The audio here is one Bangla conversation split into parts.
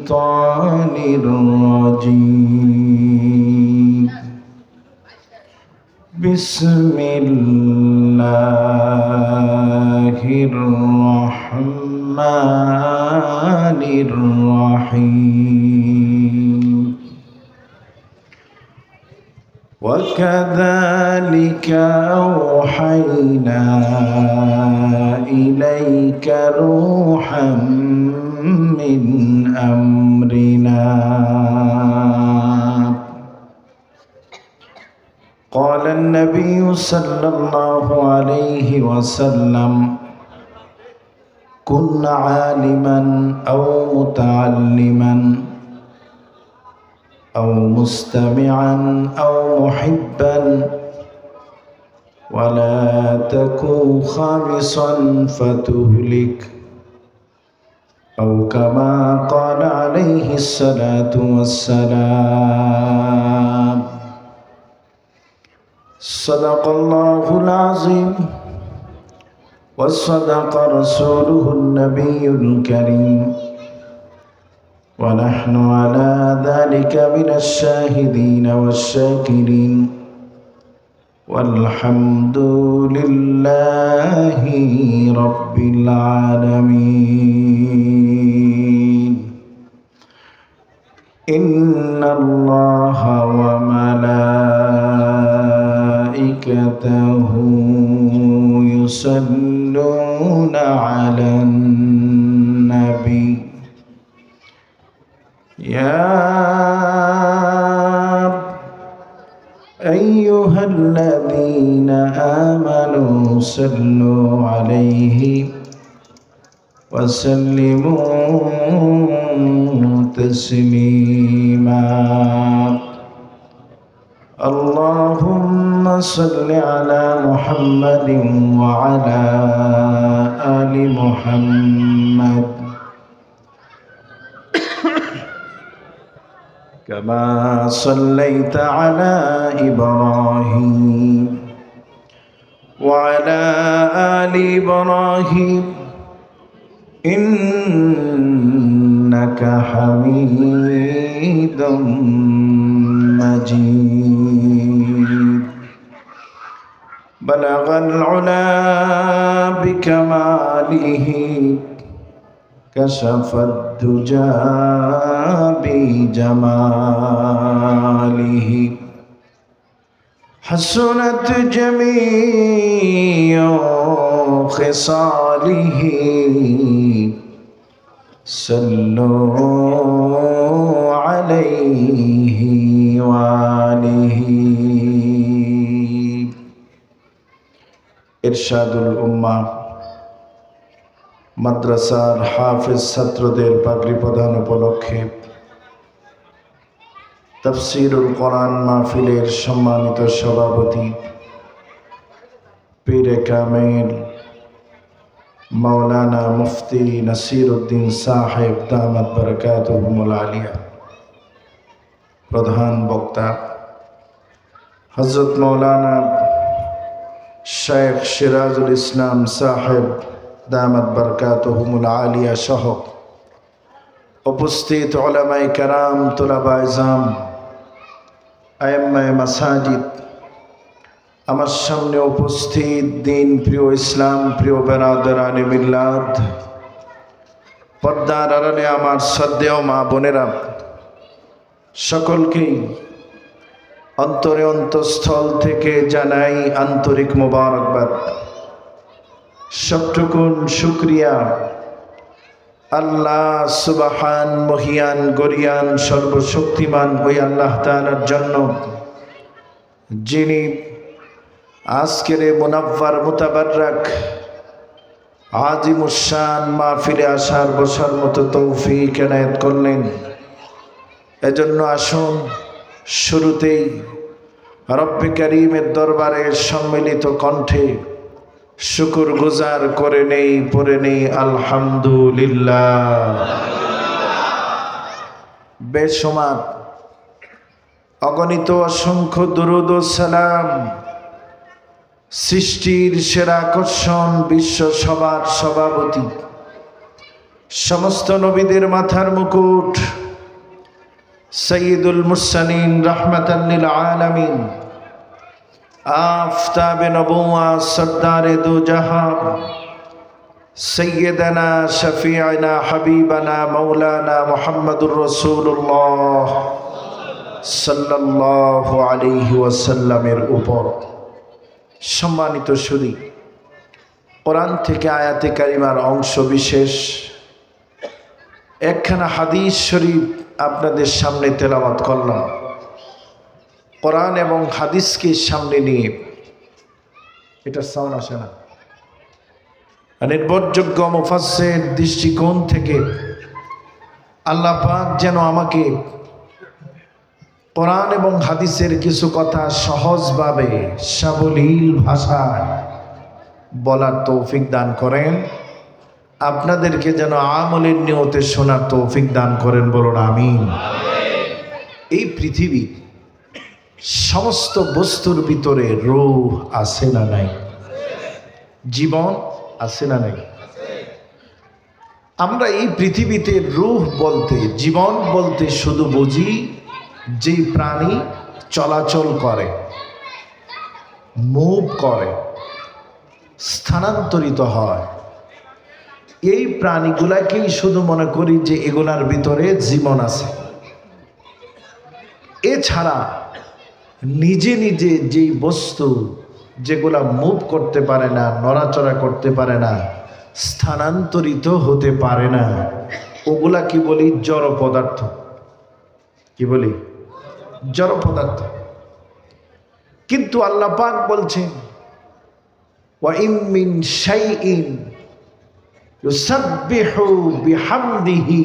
الشيطان الرجيم بسم الله الرحمن الرحيم وكذلك أوحينا إليك روحا من أمرنا قال النبي صلى الله عليه وسلم كن عالما أو متعلما أو مستمعا أو محبا ولا تكن خامصا فتهلك أو كما قال عليه الصلاة والسلام صدق الله العظيم وصدق رسوله النبي الكريم ونحن على ذلك من الشاهدين والشاكرين والحمد لله رب العالمين إن الله وملائكته يصلون على النبي يا أيها الذين آمنوا صلوا عليه وسلموا تسليما اللهم صل على محمد وعلى آل محمد كما صليت على إبراهيم وعلى آل إبراهيم إنك حميد مجيد بلغ العلا بكماله كشف الدجى بجماله حسنت جميع خصاله صلوا عليه وآله إرشاد الأمة মাদ্রাসার হাফেজ ছাত্রদের পাগড়ি প্রদান উপলক্ষে তাফসীরুল কোরআন মাহফিলের সম্মানিত সভাপতি পীরে কামিল মাওলানা মুফতি নাসিরউদ্দিন সাহেব দামাত বারাকাতুহুল আলিয়া, প্রধান বক্তা হযরত মাওলানা শেখ সিরাজুল ইসলাম সাহেব দামাত বারাকাতুহুল আলিয়া সহ উপস্থিত উলামায়ে কেরাম, তুলাবায়ে ইলম, আইম্মায়ে মাসাজিদ, আমার সামনে উপস্থিত দিন প্রিয় ইসলাম প্রিয় বেরাদারানে মিল্লাত, পর্দার আড়ালে আমার শ্রদ্ধেয় মা বোনেরা, সকলকেই অন্তরে অন্তঃস্থল থেকে জানাই আন্তরিক মোবারকবাদ। সবটুকুন শুকরিয়া আল্লাহ সুবহান মহিয়ান গরিয়ান সর্বশক্তিমান ওই আল্লাহ তাআলার জন্য, যিনি আজকের মুনাব্বার মুতাবাররাক আজিমুশ শান মাহফিলে আসার বসার মতো তৌফিক এনায়েত করলেন। এজন্য আসুন শুরুতেই রব্বে কারীমের দরবারে সম্মিলিত কণ্ঠে শুকর গুজার করে নেই, পড়ে নেই আলহামদুলিল্লাহ। বেশুমার অগণিত অসংখ্য দুরূদ ও সালাম সৃষ্টির সেরা আকর্ষণ, বিশ্ব সভার সভাপতি, সমস্ত নবীদের মাথার মুকুট, সৈয়দুল মুরসালিন রাহমাতান লিল আলামিন, আফতাবে নবুওয়াত, সরদারে দো জাহান, সৈয়দনা শফিআনা হাবিবানা মাওলানা মুহাম্মদুর রাসূলুল্লাহ সাল্লাল্লাহু আলাইহি ওয়াসাল্লামের উপর। সম্মানিত সুধী, কোরআন থেকে আয়াতে কারিমার অংশ বিশেষ একখানা হাদিস শরীফ আপনাদের সামনে তেলাওয়াত করলাম। কোরআন এবং হাদিসকে সামনে নিয়ে, এটা সাউন্ড আসে না, নির্ভরযোগ্য মুফাসসির দৃষ্টিকোণ থেকে আল্লাহ পাক যেন আমাকে কোরআন এবং হাদিসের কিছু কথা সহজভাবে সাবলীল ভাষায় বলার তৌফিক দান করেন, আপনাদেরকে যেন আমলের নিয়তে শোনার তৌফিক দান করেন, বলুন আমিন। এই পৃথিবী সমস্ত বস্তুর ভিতরে রূহ আছে না নাই? জীবন আছে না নাই? আমরা এই পৃথিবীতে রূহ বলতে, জীবন বলতে শুধু বুঝি যে প্রাণী চলাচল করে, মুভ করে, স্থানান্তরিত হয়, এই প্রাণীগুলাকেই শুধু মনে করি যে এগুলার ভিতরে জীবন আছে। এছাড়া নিজে নিজে যেই বস্তু যেগুলা মুভ করতে পারে না, নড়াচড়া করতে পারে না, স্থানান্তরিত হতে পারে না, ওগুলা কি বলি? জড় পদার্থ। কি বলি? জড় পদার্থ। কিন্তু আল্লাহ পাক বলছেন, ওয়া ইন মিন শাইইন ইউসাব্বিহু বিহামদিহি,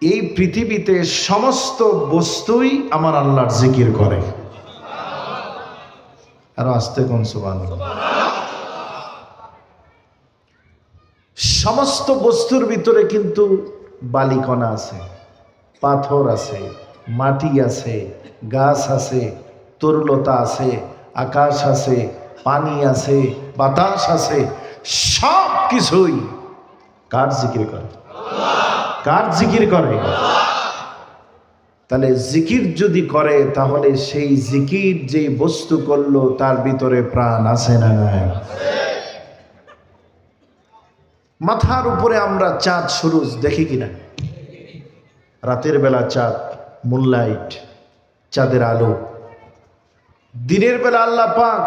এই পৃথিবীতে সমস্ত বস্তুই আমার আল্লাহর জিকির করে। আর আস্তে কোন সুবহানাল্লাহ। সমস্ত বস্তুর ভিতরে কিন্তু বালিকণা আছে, পাথর আছে, মাটি আছে, গাছ আছে, তরুলতা আছে, আকাশ আছে, পানি আছে, বাতাস আছে, সব কিছুই কার জিকির করে? কার জিকির করে? তাহলে জিকির যদি করে, তাহলে সেই জিকির যে বস্তু করলো তার ভিতরে প্রাণ আছে না নাই? মাথার উপরে আমরা চাঁদ সুরুজ দেখি কিনা? রাতের বেলা চাঁদ, মুনলাইট, চাঁদের আলো। দিনের বেলা আল্লাহ পাক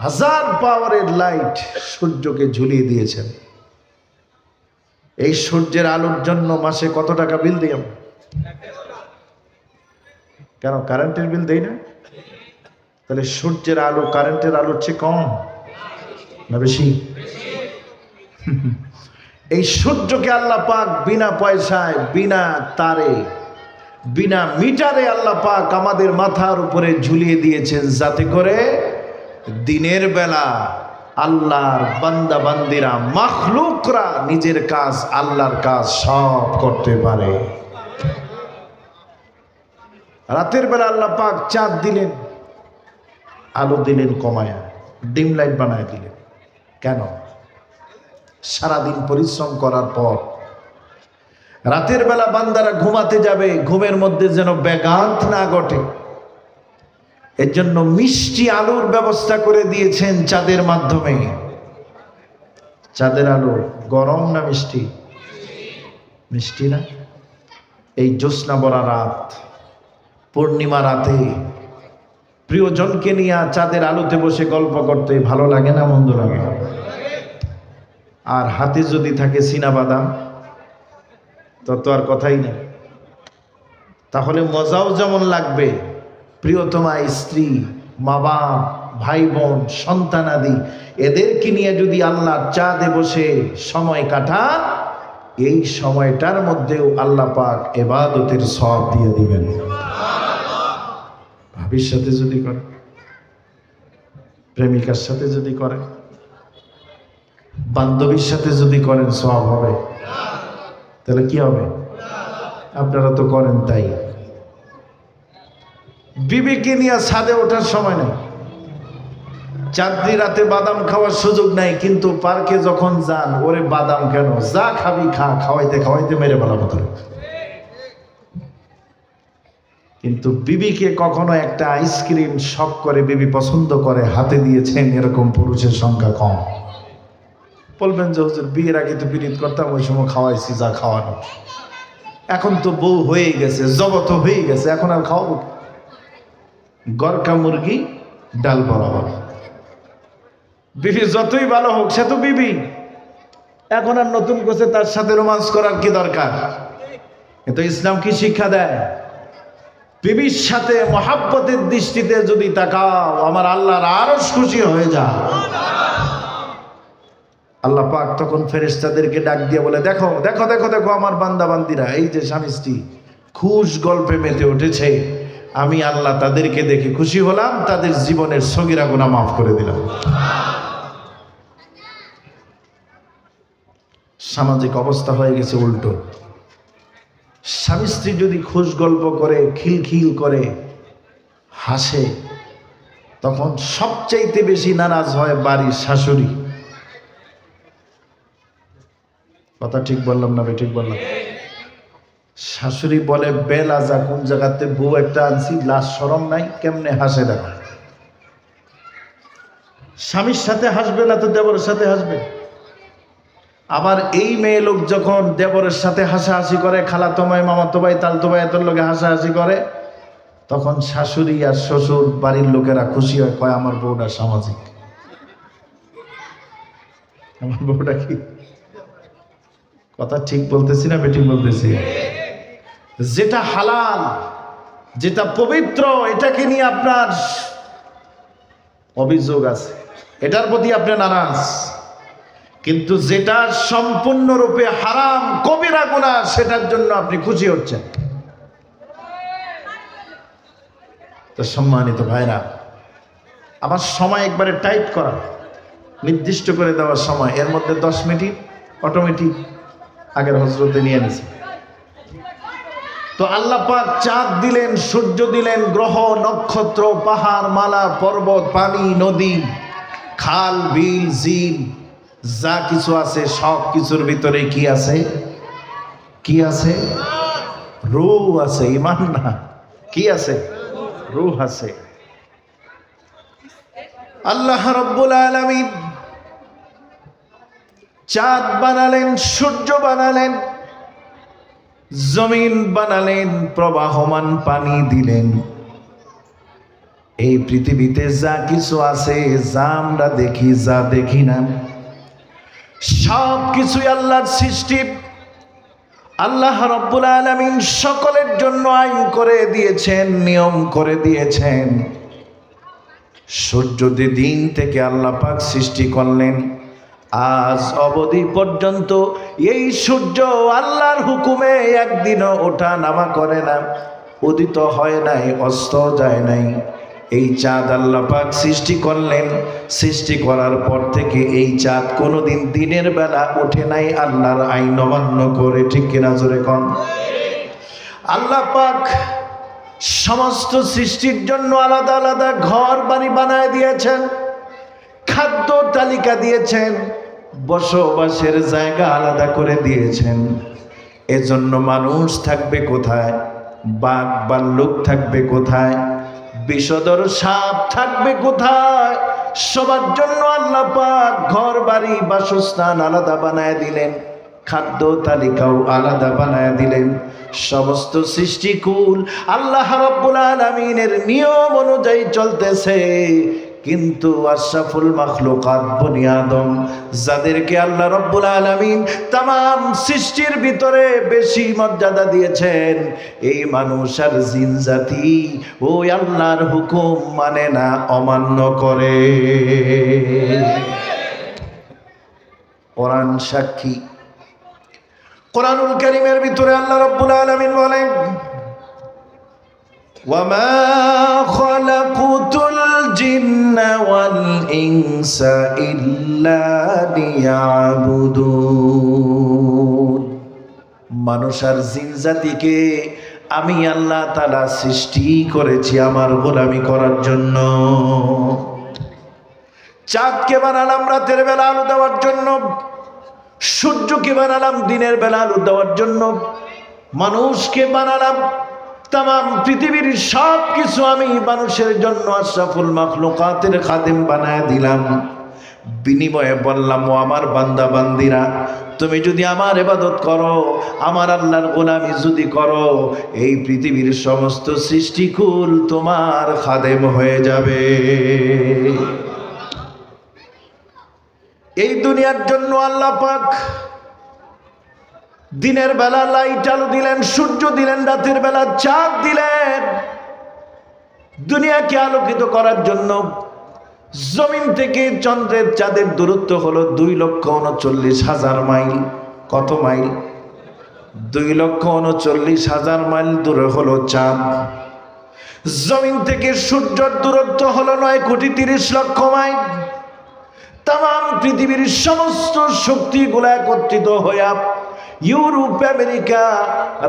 হাজার পাওয়ারের লাইট সূর্যকে ঝুলিয়ে দিয়েছেন। এই সূর্যের আলোর জন্য মাসে কত টাকা বিল দিই আমরা? কেন? কারেন্টের বিল দেই না? তাহলে সূর্যের আলো কারেন্টের আলোর চেয়ে কম না বেশি? এই সূর্যকে আল্লাহ পাক বিনা পয়সায়, বিনা তারে, বিনা মিটারে আল্লাহ পাক আমাদের মাথার উপরে ঝুলিয়ে দিয়েছেন, যাতে করে দিনের বেলা আল্লাহর বান্দা বান্দিরা, মাখলুকরা নিজের কাজ, আল্লাহর কাজ সব করতে পারে। রাতের বেলা আল্লাহ পাক চাঁদ দিলেন, আলো দিলেন কমায়া, ডিম লাইট বানায় দিলেন। কেন? সারাদিন পরিশ্রম করার পর রাতের বেলা বান্দারা ঘুমাতে যাবে, ঘুমের মধ্যে যেন ব্যাঘাত না ঘটে, এর জন্য মিষ্টি আলোর ব্যবস্থা করে দিয়েছেন চাঁদের মাধ্যমে। চাঁদের আলো গরম না মিষ্টি? মিষ্টি না? এই জ্যোৎস্না ভরা রাত, পূর্ণিমা রাতে প্রিয়জনকে নিয়ে চাঁদের আলোতে বসে গল্প করতে ভালো লাগে না মন্দ লাগে? আর হাতে যদি থাকে চীনাবাদাম, তো আর কথাই নেই। তাহলে মজাও যেমন লাগবে, প্রিয়তমা স্ত্রী, মা বাপ, ভাই বোন, সন্তানাদি, এদেরকে নিয়ে যদি আল্লাহ চাঁদে বসে সময় কাটান, এই সময়টার মধ্যেও আল্লাহ পাক ইবাদতের সওয়াব দিয়ে দিবেন। ভাবির সাথে যদি করে, প্রেমিকার সাথে যদি করে, বান্ধবীর সাথে যদি করেন, সওয়াব হবে? তাহলে কি হবে? আপনারা তো করেন তাই। বিবিকে নিয়ে ছাদে ওঠার সময় নেই, চাঁদনি রাতে বাদাম খাওয়ার সুযোগ নাই, কিন্তু পার্কে যখন যান, ওরে বাদাম কেন, যা খাবি খা, খাওয়াইতে খাওয়াইতে মেরে ফেলাবো তোরে। কিন্তু বিবিকে কখনো একটা আইসক্রিম শখ করে বিবি পছন্দ করে হাতে দিয়েছেন, এরকম পুরুষের সংখ্যা কম। বলবেন যে হুজুর বিয়ের আগে তো বিরিত করতাম, ওই সময় খাওয়াইছি যা খাওয়ানো, এখন তো বউ হয়ে গেছে, জগত হয়ে গেছে, এখন আর খাওয়াবো? গরকা মুরগি ডাল বরাবর। বিবি যতই ভালো হোক, সে তো বিবি, এখন আর নতুন করে তার সাথে রোমান্স করার কি দরকার? কিন্তু ইসলাম কি শিক্ষা দেয়? বিবির সাথে মহাব্বতের দৃষ্টিতে যদি তাকাও, আমার আল্লাহর আরশ খুশি হয়ে যায়। আল্লাহ পাক তখন ফেরেশতাদেরকে ডাক দিয়ে বলে, দেখো দেখো দেখো দেখো আমার বান্দা বান্দিরা, এই যে স্বামী স্ত্রী খুশ গল্পে মেতে উঠেছে, আমি আল্লাহ তাদেরকে দেখে খুশি হলাম, তাদের জীবনের সগীরা গুনাহ মাফ করে দিলাম। সামাজিক অবস্থা হয়ে গেছে উল্টো। স্বামী স্ত্রী যদি খুশ গল্প করে, খিলখিল করে হাসে, তখন সবচাইতে বেশি নারাজ হয় বাড়ির শাশুড়ি। কথা ঠিক বললাম না ঠিক বললাম? শাশুড়ি বলে, বেলা যা, কোন জায়গাতে বউ একটা আনছি, লাজ শরম নাই, কেমনে হাসে দেখো। স্বামীর সাথে হাসবে না তো দেবরের সাথে হাসবে। আবার এই মেয়ে লোক যখন দেবরের সাথে হাসাহাসি করে, খালাতো ভাই, মামাতো ভাই, তালতো ভাই, এত লোকে হাসাহাসি করে, তখন শাশুড়ি আর শ্বশুর বাড়ির লোকেরা খুশি হয়, কয় আমার বউটা সামাজিক, আমার বউটা কি। কথা ঠিক বলতেছি না বেঠিক বলতেছি? যেটা হালাল, যেটা পবিত্র, এটাকে নিয়ে আপনার অভিযোগ আছে, এটার প্রতি আপনি নারাজ। কিন্তু যেটা সম্পূর্ণরূপে হারাম, কবিরা গুনাহ, সেটার জন্য আপনি খুশি হচ্ছেন। তো সম্মানিত ভাইরা, আমার সময় একবারে টাইট করা, নির্দিষ্ট করে দেওয়ার সময়, এর মধ্যে 10 মিনিট অটোমেটিক আগের হজরতে নিয়ে নিছে। তো আল্লাহ পাক চাঁদ দিলেন, সূর্য দিলেন, গ্রহ নক্ষত্র, পাহাড় মালা, পর্বত, পানি, নদী, খাল, বিল, ঝিল, যা কিছু আছে সব কিছুর ভিতরে কি আছে? কি আছে? রূহ আছে, ঈমান না। কি আছে? রূহ আছে। আল্লাহ রাব্বুল আলামিন চাঁদ বানালেন, সূর্য বানালেন, জমিন বানালেন, প্রবাহমান পানি দিলেন। এই পৃথিবীতে যা কিছু আছে, যা আমরা দেখি, যা দেখি না, সব কিছুই আল্লাহর সৃষ্টি। আল্লাহ রাব্বুল আলামিন সকলের জন্য আইন করে দিয়েছেন, নিয়ম করে দিয়েছেন। সূর্য দিন থেকে আল্লাহ পাক সৃষ্টি করলেন, আজ অবধি পর্যন্ত এই সূর্য আল্লাহর হুকুমে একদিনও ওঠা নামা করে না, উদিত হয় নাই, অস্ত যায় নাই। এই চাঁদ আল্লাহ পাক সৃষ্টি করলেন, সৃষ্টি করার পর থেকে এই চাঁদ কোনোদিন দিনের বেলা ওঠে নাই আল্লাহর আইন অমান্য করে। ঠিক কিনা জোরে কোন? আল্লাহ পাক সমস্ত সৃষ্টির জন্য আলাদা আলাদা ঘর বাড়ি বানায় দিয়েছেন, খাদ্য তালিকা দিয়েছেন, বসবাসের জায়গা আলাদা করে দিয়েছেন। এজন্য মানুষ থাকবে কোথায়, বাঘ ভাল্লুক থাকবে কোথায়, বিষধর সাপ থাকবে কোথায়, সবার জন্য আল্লাহ পাক ঘর বাড়ি বাসস্থান আলাদা বানায় দিলেন, খাদ্য তালিকাও আলাদা বানায় দিলেন। সমস্ত সৃষ্টিকুল আল্লাহ রাব্বুল আলামিনের নিয়ম অনুযায়ী চলতেছে। কিন্তু আশরাফুল মাখলুকাত বনি আদম, যাদেরকে আল্লাহ রাব্বুল আলামিন তামাম সৃষ্টির ভিতরে বেশি মর্যাদা দিয়েছেন, এই মানুষ আর জিন জাতি ওই আল্লাহর হুকুম মানে না, অমান্য করে। কোরআন সাক্ষী। কোরআনুল কারীমের ভিতরে আল্লাহ রাব্বুল আলামিন বলেন, ওয়ামা খালাকুতুল জিন্না ওয়াল ইনসা ইল্লা লিয়াবুদুন। মানুষ আর জিন জাতিকে আমি আল্লাহ তাআলা সৃষ্টি করেছি আমার গোলামি করার জন্য। চাঁদকে বানালাম রাতের বেলা আলো দেওয়ার জন্য, সূর্যকে বানালাম দিনের বেলা আলো দেওয়ার জন্য, মানুষকে বানালাম, তাম পৃথিবীর সব কিছু আমি মানুষের জন্য আশরাফুল মাখলুকাতের খাদেম বানায় দিলাম। বিনিময়ে বললাম, ও আমার বান্দা বান্দিরা, তুমি যদি আমার ইবাদত করো, আমার আল্লাহর গোলামি যদি করো, এই পৃথিবীর সমস্ত সৃষ্টিকুল তোমার খাদেম হয়ে যাবে। এই দুনিয়ার জন্য আল্লাহ পাক দিনের বেলা লাইট আলো দিলেন, সূর্য দিলেন, রাতের বেলা চাঁদ দিলেন দুনিয়াকে আলোকিত করার জন্য। জমিন থেকে চন্দ্রের চাঁদের দূরত্ব হলো 2,39,000 মাইল। কত মাইল? 2,39,000 মাইল দূরে হলো চাঁদ। জমিন থেকে সূর্যের দূরত্ব হলো 9,30,00,000 মাইল। তাম পৃথিবীর সমস্ত শক্তিগুলো একত্রিত হইয়া ইউরোপ, আমেরিকা,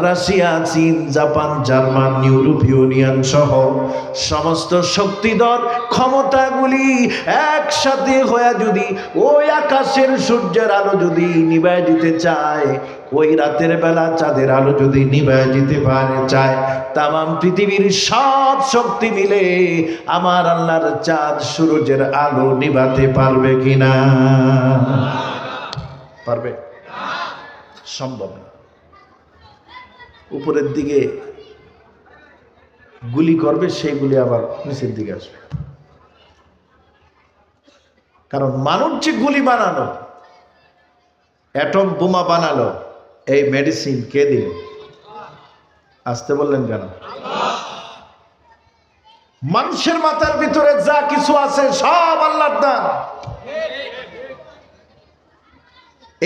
রাশিয়া, চীন, জাপান, জার্মান, ইউরোপীয় ইউনিয়ন সহ সমস্ত শক্তিধর ক্ষমতাগুলি একসাথে হয়ে যদি ওই আকাশের সূর্যের আলো যদি নিভায় দিতে চায়, ওই রাতের বেলা চাঁদের আলো যদি নিভায় দিতে পারে চায়, তাম পৃথিবীর সব শক্তি মিলে আমার আল্লাহর চাঁদ সূর্যের আলো নিভাতে পারবে কিনা? পারবে? সম্ভব না। উপরের দিকে গুলি করবে, সেইগুলি আবার নিচের দিকে আসবে। কারণ মানুষ যে গুলি বানালো, অ্যাটম বোমা বানালো, এই মেডিসিন কে দিল? আসতে বললেন কেন? মানুষের মাথার ভিতরে যা কিছু আছে সব আল্লাহর দান।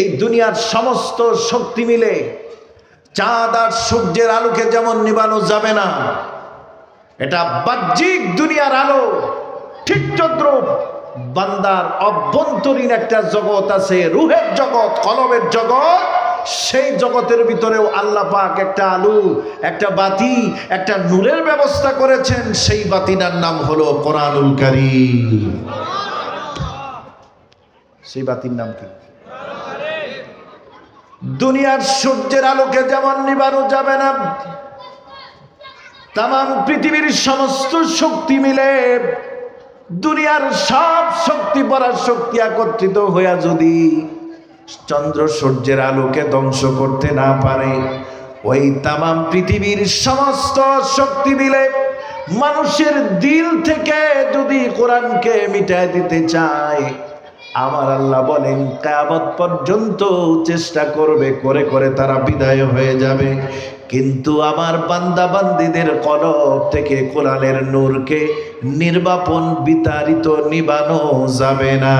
এই দুনিয়ার সমস্ত শক্তি মিলে চাঁদ আর সূর্যের আলোকে যেমন নিবানো যাবে না, এটা বাহ্যিক দুনিয়ার আলো, ঠিক তদ্রূপ বান্দার অভ্যন্তরীণ একটা জগৎ আছে, রুহের জগৎ, কলবের জগৎ। সেই জগতের ভিতরেও আল্লাহ পাক একটা আলো, একটা বাতি, একটা নূরের ব্যবস্থা করেছেন। সেই বাতিটার নাম হলো কোরআনুল কারীম। সেই বাতির নাম কি? দুনিয়ার সূর্যের আলোকে যেমন নিবানো যাবে না, তাম পৃথিবীর সমস্ত শক্তি মিলে দুনিয়ার সব শক্তি পরাশক্তি একত্রিত হইয়া যদি চন্দ্র সূর্যের আলোকে ধ্বংস করতে না পারে, ওই তাম পৃথিবীর সমস্ত শক্তি মিলে মানুষের দিল থেকে যদি কোরআনকে মিটায় দিতে চায়, আমার আল্লাহ বলেন কিয়ামত পর্যন্ত চেষ্টা করবে, করে করে তারা বিদায় হয়ে যাবে, কিন্তু আমার বান্দা বান্দীদের কলব থেকে কোরআনের নূরকে নির্বাপন, বিতাড়িত, নিবানো যাবে না।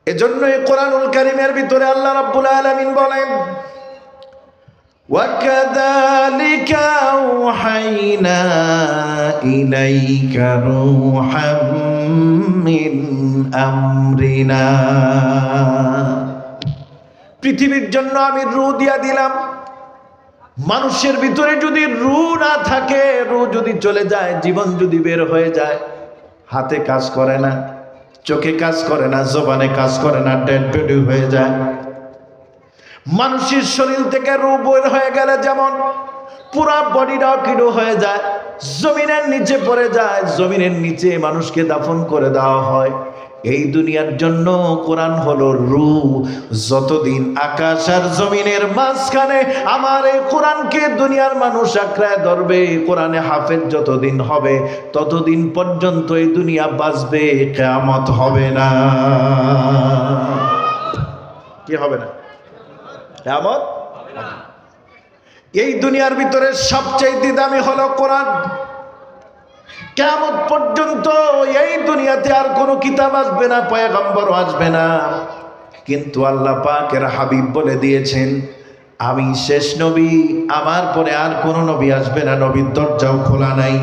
এজন্য এই কোরআনুল কারীমের ভিতরে আল্লাহ রাব্বুল আলামিন বলেন, وَكَذَلِكَ أَوْحَيْنَا إِلَيْكَ رُوحًا مِّنْ أَمْرِنَا। পৃথিবীর জন্য আমি রূহ দিয়া দিলাম। মানুষের ভিতরে যদি রূহ না থাকে, রূহ যদি চলে যায়, জীবন যদি বের হয়ে যায়, হাতে কাজ করে না, চোখে কাজ করে না, জবানে কাজ করে না, ডেড বডি হয়ে যায়। মানুষের শরীর থেকে রূহ বের হয়ে গেলে যেমন পুরা বডিটাও কিডো হয়ে যায়, জমিনের নিচে পড়ে যায়, জমিনের নিচে মানুষকে দাফন করে দেওয়া হয়। এই দুনিয়ার জন্য কোরআন হলো রূহ। যতদিন আকাশ আর জমিনের মাঝখানে আমার এই কোরআনকে দুনিয়ার মানুষ আঁকড়ায় ধরবে, কোরআনে হাফেজ যতদিন হবে, ততদিন পর্যন্ত এই দুনিয়া বাঁচবে, কিয়ামত হবে না। কি হবে না? কিয়ামত। এই দুনিয়ার ভিতরে সবচেয়ে দামি হলো কোরআন। কিয়ামত পর্যন্ত এই দুনিয়াতে আর কোনো কিতাব আসবে না, পয়গম্বরও আসবে না, কিন্তু আল্লাহ পাকের হাবিব বলে দিয়েছেন, আমি শেষ নবী, আমার পরে আর কোন নবী আসবে না, নবীর দরজাও খোলা নাই।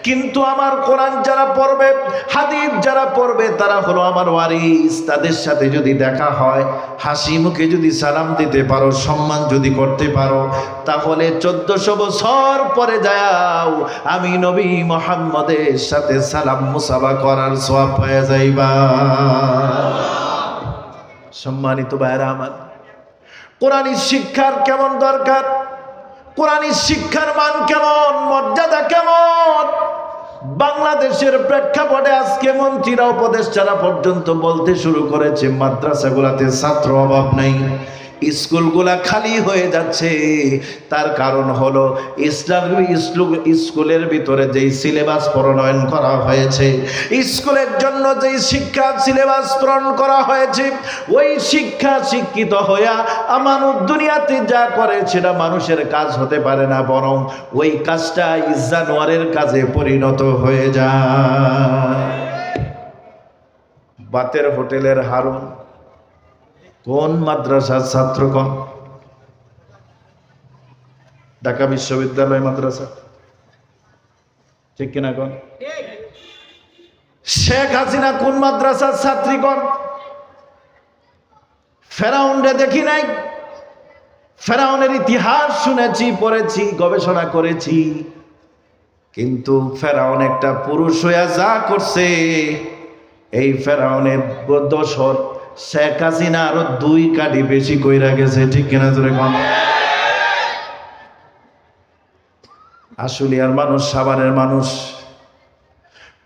কিন্তু আমার কোরআন যারা পড়বে, হাদিস যারা পড়বে, তারা হলো আমার ওয়ারিস। তাদের সাথে যদি দেখা হয়, হাসি মুখে যদি সালাম দিতে পারো, সম্মান যদি করতে পারো, তাহলে 1400 বছর পরে যাও আমি নবী মুহাম্মদের সাথে সালাম মুসাফা করার সওয়াব পেয়ে যাইবা। সম্মানিত ভাইরা আমার, কোরআনী শিক্ষার কেমন দরকার, কোরআনী শিক্ষার মান কেমন, মর্যাদা কেমন, বাংলাদেশের প্রেক্ষাপটে আজকে মন্ত্রীরা উপদেষ্টারা পর্যন্ত বলতে শুরু করেছে মাদ্রাসাগুলোতে ছাত্র অভাব নাই, স্কুলগুলা খালি হয়ে যাচ্ছে। তার কারণ হলো ইসলামী স্কুলের ভিতরে যেই সিলেবাস প্রণয়ন করা হয়েছে, স্কুলের জন্য যেই শিক্ষা সিলেবাস প্রণয়ন করা হয়েছে, ওই শিক্ষা শিক্ষিত হইয়া মানুষ দুনিয়াতে যা করে সেটা মানুষের কাজ হতে পারে না, বরং ওই কাজটা জানোয়ারের কাজে পরিণত হয়ে যায়। বাতের হোটেলের হারুন কোন মাদ্রাসার ছাত্র? কোন ঢাকা বিশ্ববিদ্যালয় মাদ্রাসা, ঠিক কিনা? কোন শেখ হাসিনা কোন মাদ্রাসার ছাত্রী? কোন ফেরাউনরে দেখি নাই? ফেরাউনের ইতিহাস শুনেছি, পড়েছি, গবেষণা করেছি, কিন্তু ফেরাউন একটা পুরুষ হইয়া যা করছে, এই ফেরাউনের দোসর শেখ হাসিনা আরো 2 কাঠি বেশি কইরা গেছে, ঠিক কিনা জোরে কোন? আশুলিয়ার মানুষ, সাভারের মানুষ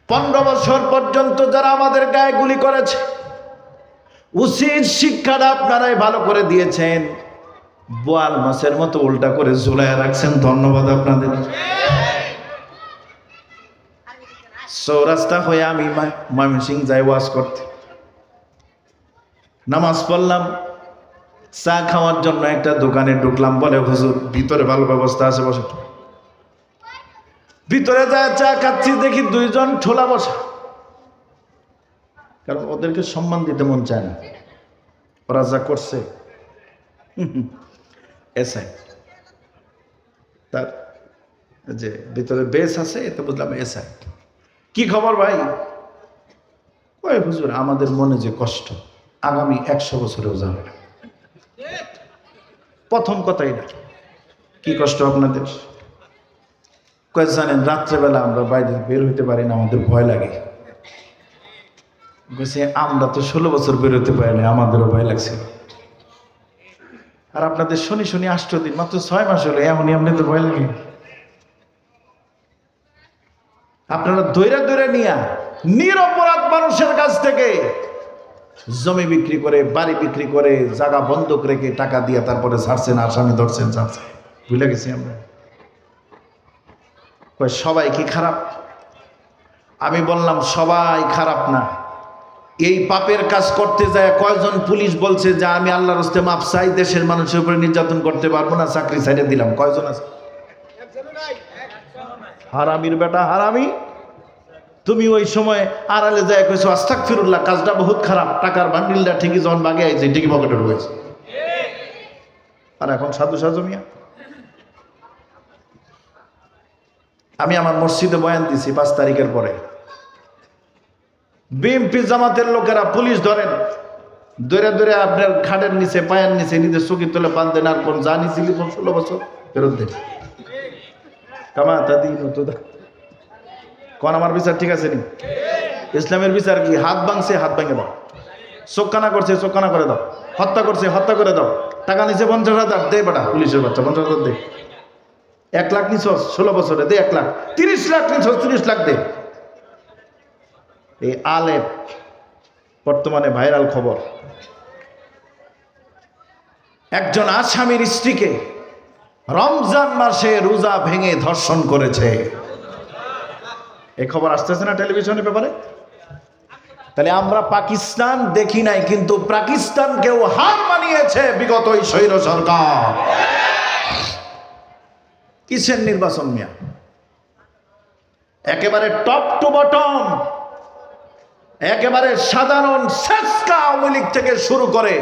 15 বছর পর্যন্ত যারা আমাদের গায়ে গুলি করেছে, উচিত শিক্ষাটা আপনারাই ভালো করে দিয়েছেন, বোয়াল মাছের মতো উল্টা করে ঝুলাইয়া রাখছেন। ধন্যবাদ আপনাদের। চৌরাস্তা হয়ে আমি ময়মনসিংহ যাই ওয়াজ করতে, নামাজ পড়লাম, চা খাওয়ার জন্য একটা দোকানে ঢুকলাম, বলে হুজুর ভিতরে ভালো ব্যবস্থা আছে, বসে। ভিতরে যায় চা খাচ্ছি, দেখি 2 জন ঠোলা বসা, কারণ ওদেরকে সম্মান দিতে মন চায় না, ওরা যা করছে। এসআই তার যে ভিতরে বেশ আছে, এতে বুঝলাম এসআই। কি খবর ভাই? ওই হুজুর আমাদের মনে যে কষ্ট, আগামী 100 বছরেও যাবে না। প্রথম কথাই না, কি কষ্ট আপনাদের? কয় জানেন, রাত্রেবেলা আমরা বাইরে বের হইতে পারি না, আমাদের ভয় লাগে। বলছে আমরা তো 16 বছর বের হতে পারি না, আমাদেরও ভয় লাগছে। আর আপনাদের শনি শনি 8 দিন, মাত্র 6 মাস হলো, এমনই আপনাদের ভয় লাগে? আপনারা দৈরা দৈরা নিয়া নিরপরাধ মানুষের কাছ থেকে জমি বিক্রি করে, বাড়ি বিক্রি করে, জায়গা বন্ধক রেখে টাকা দিয়ে তারপরে ছাড়ছেন, আসামি ধরছেন, ছাড়ছেন। ভুলে গেছি আমরা। সবাই কি খারাপ? আমি বললাম সবাই খারাপ না। এই পাপের কাজ করতে যায় কয়জন পুলিশ বলছে যে আমি আল্লাহর রাস্তে মাপ চাই, দেশের মানুষের উপরে নির্যাতন করতে পারবো না, চাকরি ছাইড়ে দিলাম? কয়জন আছে? হারামির বেটা হারামি। তুমি ওই সময় আড়ালে যায় কইছো আস্তাগফিরুল্লাহ, কাজটা বহুত খারাপ, টাকার বান্ডিলটা ঠিকই যখন বাগে আইছে, ঠিকই পকেটে ঢুকেছে। আর এখন সাধু সাজু মিয়া। আমি আমার মসজিদে বয়ান দিছি 5 তারিখের পরে। বিএনপি জামাতের লোকেরা পুলিশ ধরেন, ধরে ধরে আপনার খাটের নিচে, পায়ের নিচে, নিজের চোখের তলে বান্ধেন, আর কোন জানি ছিলি 16 বছর ফেরত দেন। কামাতা দিন তো কোন আমার বিচার ঠিক আছে নি? ইসলামের বিচার কি? হাত ভাঙছে, হাত ভেঙে দাও। চোখ কানা করছে, চোখ কানা করে দাও। হত্যা করছে, হত্যা করে দাও। টাকা নিচে 50,000 দে বেটা, পুলিশের বাচ্চা 50,000 দে। 1 লাখ নিছ 16 বছরে, দে 1 লাখ। 30 লাখ নিছ, 30 লাখ দে। এই আলেপ বর্তমানে ভাইরাল খবর, একজন আসামির স্ত্রীকে রমজান মাসে রোজা ভেঙে ধর্ষণ করেছে। এই খবর আসতেছে না টেলিভিশনের ব্যাপারে? তাহলে আমরা পাকিস্তান দেখি নাই, কিন্তু পাকিস্তানকেও হার মানিয়েছে বিগত এই স্বৈর সরকার। কিসের নির্বাচন মিয়া? একেবারে টপ টু বটম, একেবারে সাধারণ শেষকা আওয়ামী লীগ থেকে শুরু করে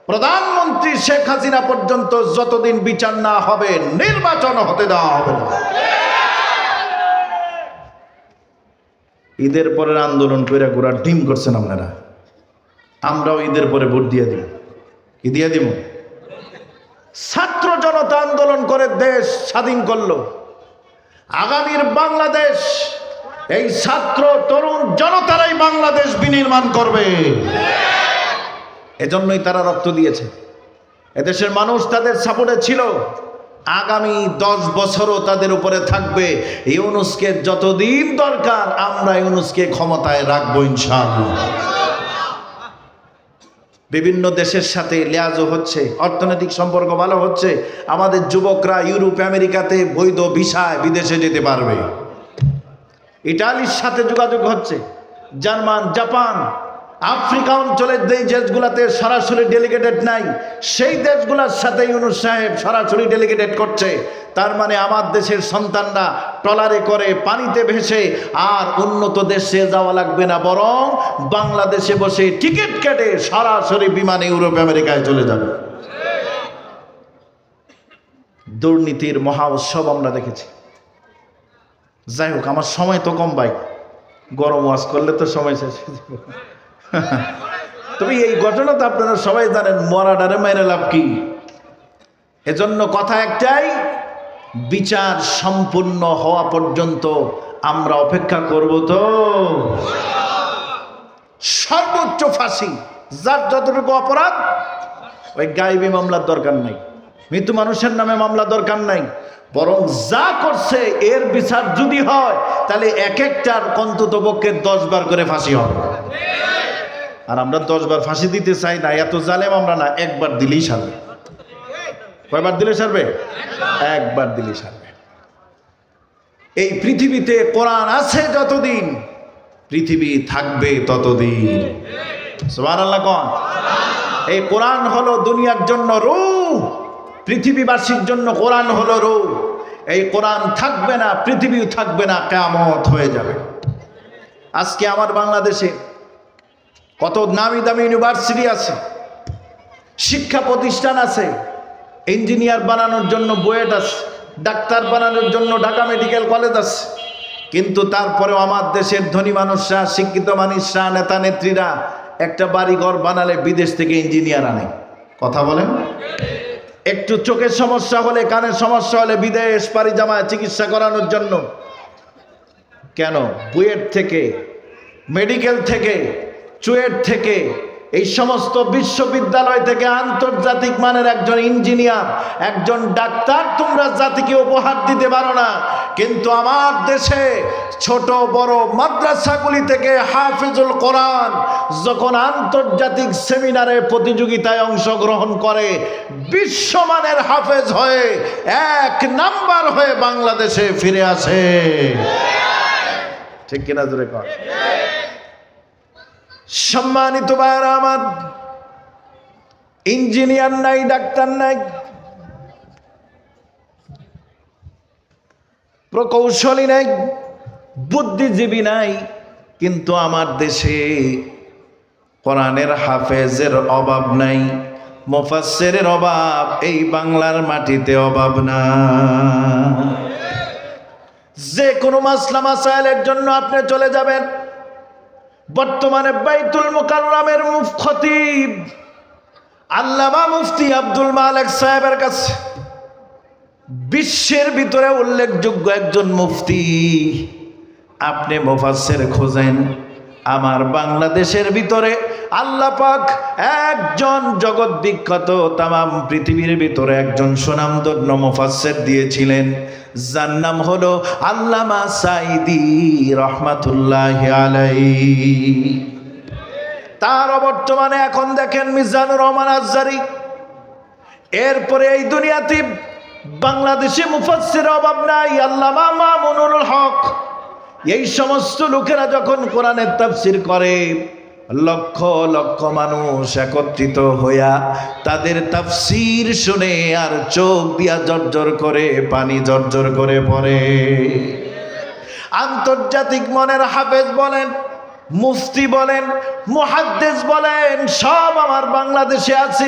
প্রধানমন্ত্রী শেখ হাসিনা পর্যন্ত যতদিন বিচার না হবে নির্বাচন হতে দেওয়া হবে না। ঈদের পরের আন্দোলন করে গোড়া ডিম করছেন আপনারা, আমরাও ঈদের পরে ভোট দিয়ে দিব। কি দিয়ে দিব? ছাত্র জনতা আন্দোলন করে দেশ স্বাধীন করলো। আগামীর বাংলাদেশ এই ছাত্র তরুণ জনতারাই বাংলাদেশ বিনির্মাণ করবে। এজন্যই তারা রক্ত দিয়েছে। এদেশের মানুষ তাদের সাপোর্টে ছিল, আগামী 10 বছরও তাদের উপরে থাকবে। ইউনূসকে যতদিন দরকার আমরা ইউনূসকে ক্ষমতায় রাখবো ইনশাআল্লাহ। বিভিন্ন দেশের সাথে লিয়াজও হচ্ছে, অর্থনৈতিক সম্পর্ক ভালো হচ্ছে। আমাদের যুবকরা ইউরোপ আমেরিকাতে বৈধ ভিসায় বিদেশে যেতে পারবে। ইটালির সাথে যোগাযোগ হচ্ছে, জার্মান, জাপান, আফ্রিকা অঞ্চলের যেই দেশগুলোতে সরাসরি ডেলিগেটেড নাই সেই দেশগুলোর সাথে ইউনূস সাহেব সরাসরি ডেলিগেটেড করছে। তার মানে আমার দেশের সন্তানরা ট্রলারে করে পানিতে ভেসে আর উন্নত দেশে যাওয়া লাগবে না, বরং বাংলাদেশে বসে টিকিট কেটে সরাসরি বিমানে ইউরোপ আমেরিকায় চলে যাবে। দুর্নীতির মহা উৎসব আমরা দেখেছি। যাই হোক, আমার সময় তো কম ভাই, গরম ওয়াজ করলে তো সময় শেষ হয়ে যাবে। তবে এই ঘটনা তো আপনারা সবাই জানেন, মরাডারে মেরে লাভ কি? এজন্য কথা একটাই, বিচার সম্পূর্ণ হওয়া পর্যন্ত আমরা অপেক্ষা করব। তো সর্বোচ্চ ফাঁসি, যার যতটুকু অপরাধ, ওই গায়েবী মামলার দরকার নাই, মৃত্যু মানুষের নামে মামলা দরকার নাই, বরং যা করছে এর বিচার যদি হয় তাহলে এক একটার অন্তত পক্ষে 10 বার করে ফাঁসি হবে। আর আমরা 10 বার ফাঁসি দিতে চাই না, এত জালেম আমরা না, একবার দিলেই সারবে। কয়বার দিলে সারবে? একবার দিলেই সারবে। এই পৃথিবীতে কোরআন আছে যতদিন, পৃথিবী থাকবে ততদিন। সুবহানাল্লাহ কোন? এই কোরআন হলো দুনিয়ার জন্য রূহ, পৃথিবীবাসীর জন্য কোরআন হলো রূহ। এই কোরআন থাকবে না, পৃথিবীও থাকবে না, কিয়ামত হয়ে যাবে। আজকে আমার বাংলাদেশে কত নামি দামি ইউনিভার্সিটি আছে, শিক্ষা প্রতিষ্ঠান আছে, ইঞ্জিনিয়ার বানানোর জন্য বুয়েট আছে, ডাক্তার বানানোর জন্য ঢাকা মেডিকেল কলেজ আছে, কিন্তু তারপরেও আমার দেশের ধনী মানুষরা, শিক্ষিত মানুষরা, নেতা নেত্রীরা একটা বাড়িঘর বানালে বিদেশ থেকে ইঞ্জিনিয়ার আনে। কথা বলেন? একটু চোখের সমস্যা হলে, কানের সমস্যা হলে বিদেশ পাড়ি জমায় চিকিৎসা করানোর জন্য। কেন? বুয়েট থেকে, মেডিকেল থেকে, চুয়েট থেকে, এই সমস্ত বিশ্ববিদ্যালয় থেকে আন্তর্জাতিক মানের একজন ইঞ্জিনিয়ার, একজন ডাক্তার তোমরা জাতিকে উপহার দিতে পারো না, কিন্তু আমার দেশে ছোট বড় মাদ্রাসাগুলি থেকে হাফেজুল কোরআন যখন আন্তর্জাতিক সেমিনারে প্রতিযোগিতায় অংশগ্রহণ করে বিশ্বমানের হাফেজ হয়ে 1 নাম্বার হয়ে বাংলাদেশে ফিরে আসে। ঠিক কিনা জোরে কর? সম্মানিত ভাইরা আমার, ইঞ্জিনিয়ার নাই, ডাক্তার নাই, প্রকৌশলী নাই, বুদ্ধিজীবী নাই, কিন্তু আমার দেশে কোরআনের হাফেজের অভাব নাই, মুফাসসিরের অভাব এই বাংলার মাটিতে অভাব না। যে কোনো মাসলা মাসাইলের জন্য আপনি চলে যাবেন বর্তমানে বাইতুল মুকাররমের খতিব আল্লামা মুফতি আব্দুল মালেক সাহেবের কাছে, বিশ্বের ভিতরে উল্লেখযোগ্য একজন মুফতি। আপনি মুফাসসির খোঁজেন, আমার বাংলাদেশের ভিতরে আল্লাহ পাক একজন জগৎ বিখ্যাত, তামাম পৃথিবীর ভিতরে একজন সুনামধন্য মুফাসসির দিয়েছিলেন, যার নাম হলো আল্লামা সাঈদী রহমাতুল্লাহি আলাইহি। তার বর্তমানে এখন দেখেন মিজানুর রহমান আজজারি। এরপরে এই দুনিয়াতে বাংলাদেশে মুফাসসির অভাব নাই, আল্লামা মামুনুল হক। এই সমস্ত লোকেরা যখন কোরআনের তাফসীর করে, লক্ষ লক্ষ মানুষ একত্রিত হইয়া তাদের তাফসীর শুনে আর চোখ দিয়া জর্জর করে, পানি জর্জর করে পড়ে। আন্তর্জাতিক মনের হাফেজ বলেন, মুফতি বলেন, মুহাদ্দিস বলেন, সব আমার বাংলাদেশে আছে।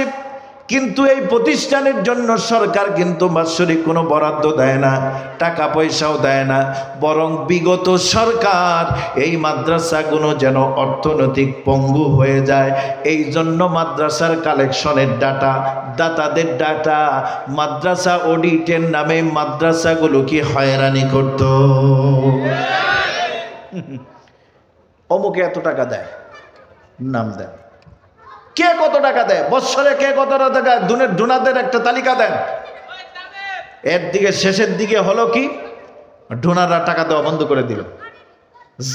কিন্তু এই প্রতিষ্ঠানের জন্য সরকার কিন্তু বাৎসরিক কোনো বরাদ্দ দেয় না, টাকা পয়সাও দেয় না, বরং বিগত সরকার এই মাদ্রাসাগুলো যেন অর্থনৈতিক পঙ্গু হয়ে যায় এই জন্য মাদ্রাসার কালেকশনের ডাটা, দাতাদের ডাটা, মাদ্রাসা অডিটের নামে মাদ্রাসাগুলোকে হয়রানি করত। অমুকে এত টাকা দেয়, নাম দেন, কে কত টাকা দেয়, বৎসরে কে কত টাকা, ডোনারদের একটা তালিকা দেন। এর দিকে শেষের দিকে হলো কি, ডোনাররা টাকা দেওয়া বন্ধ করে দিল।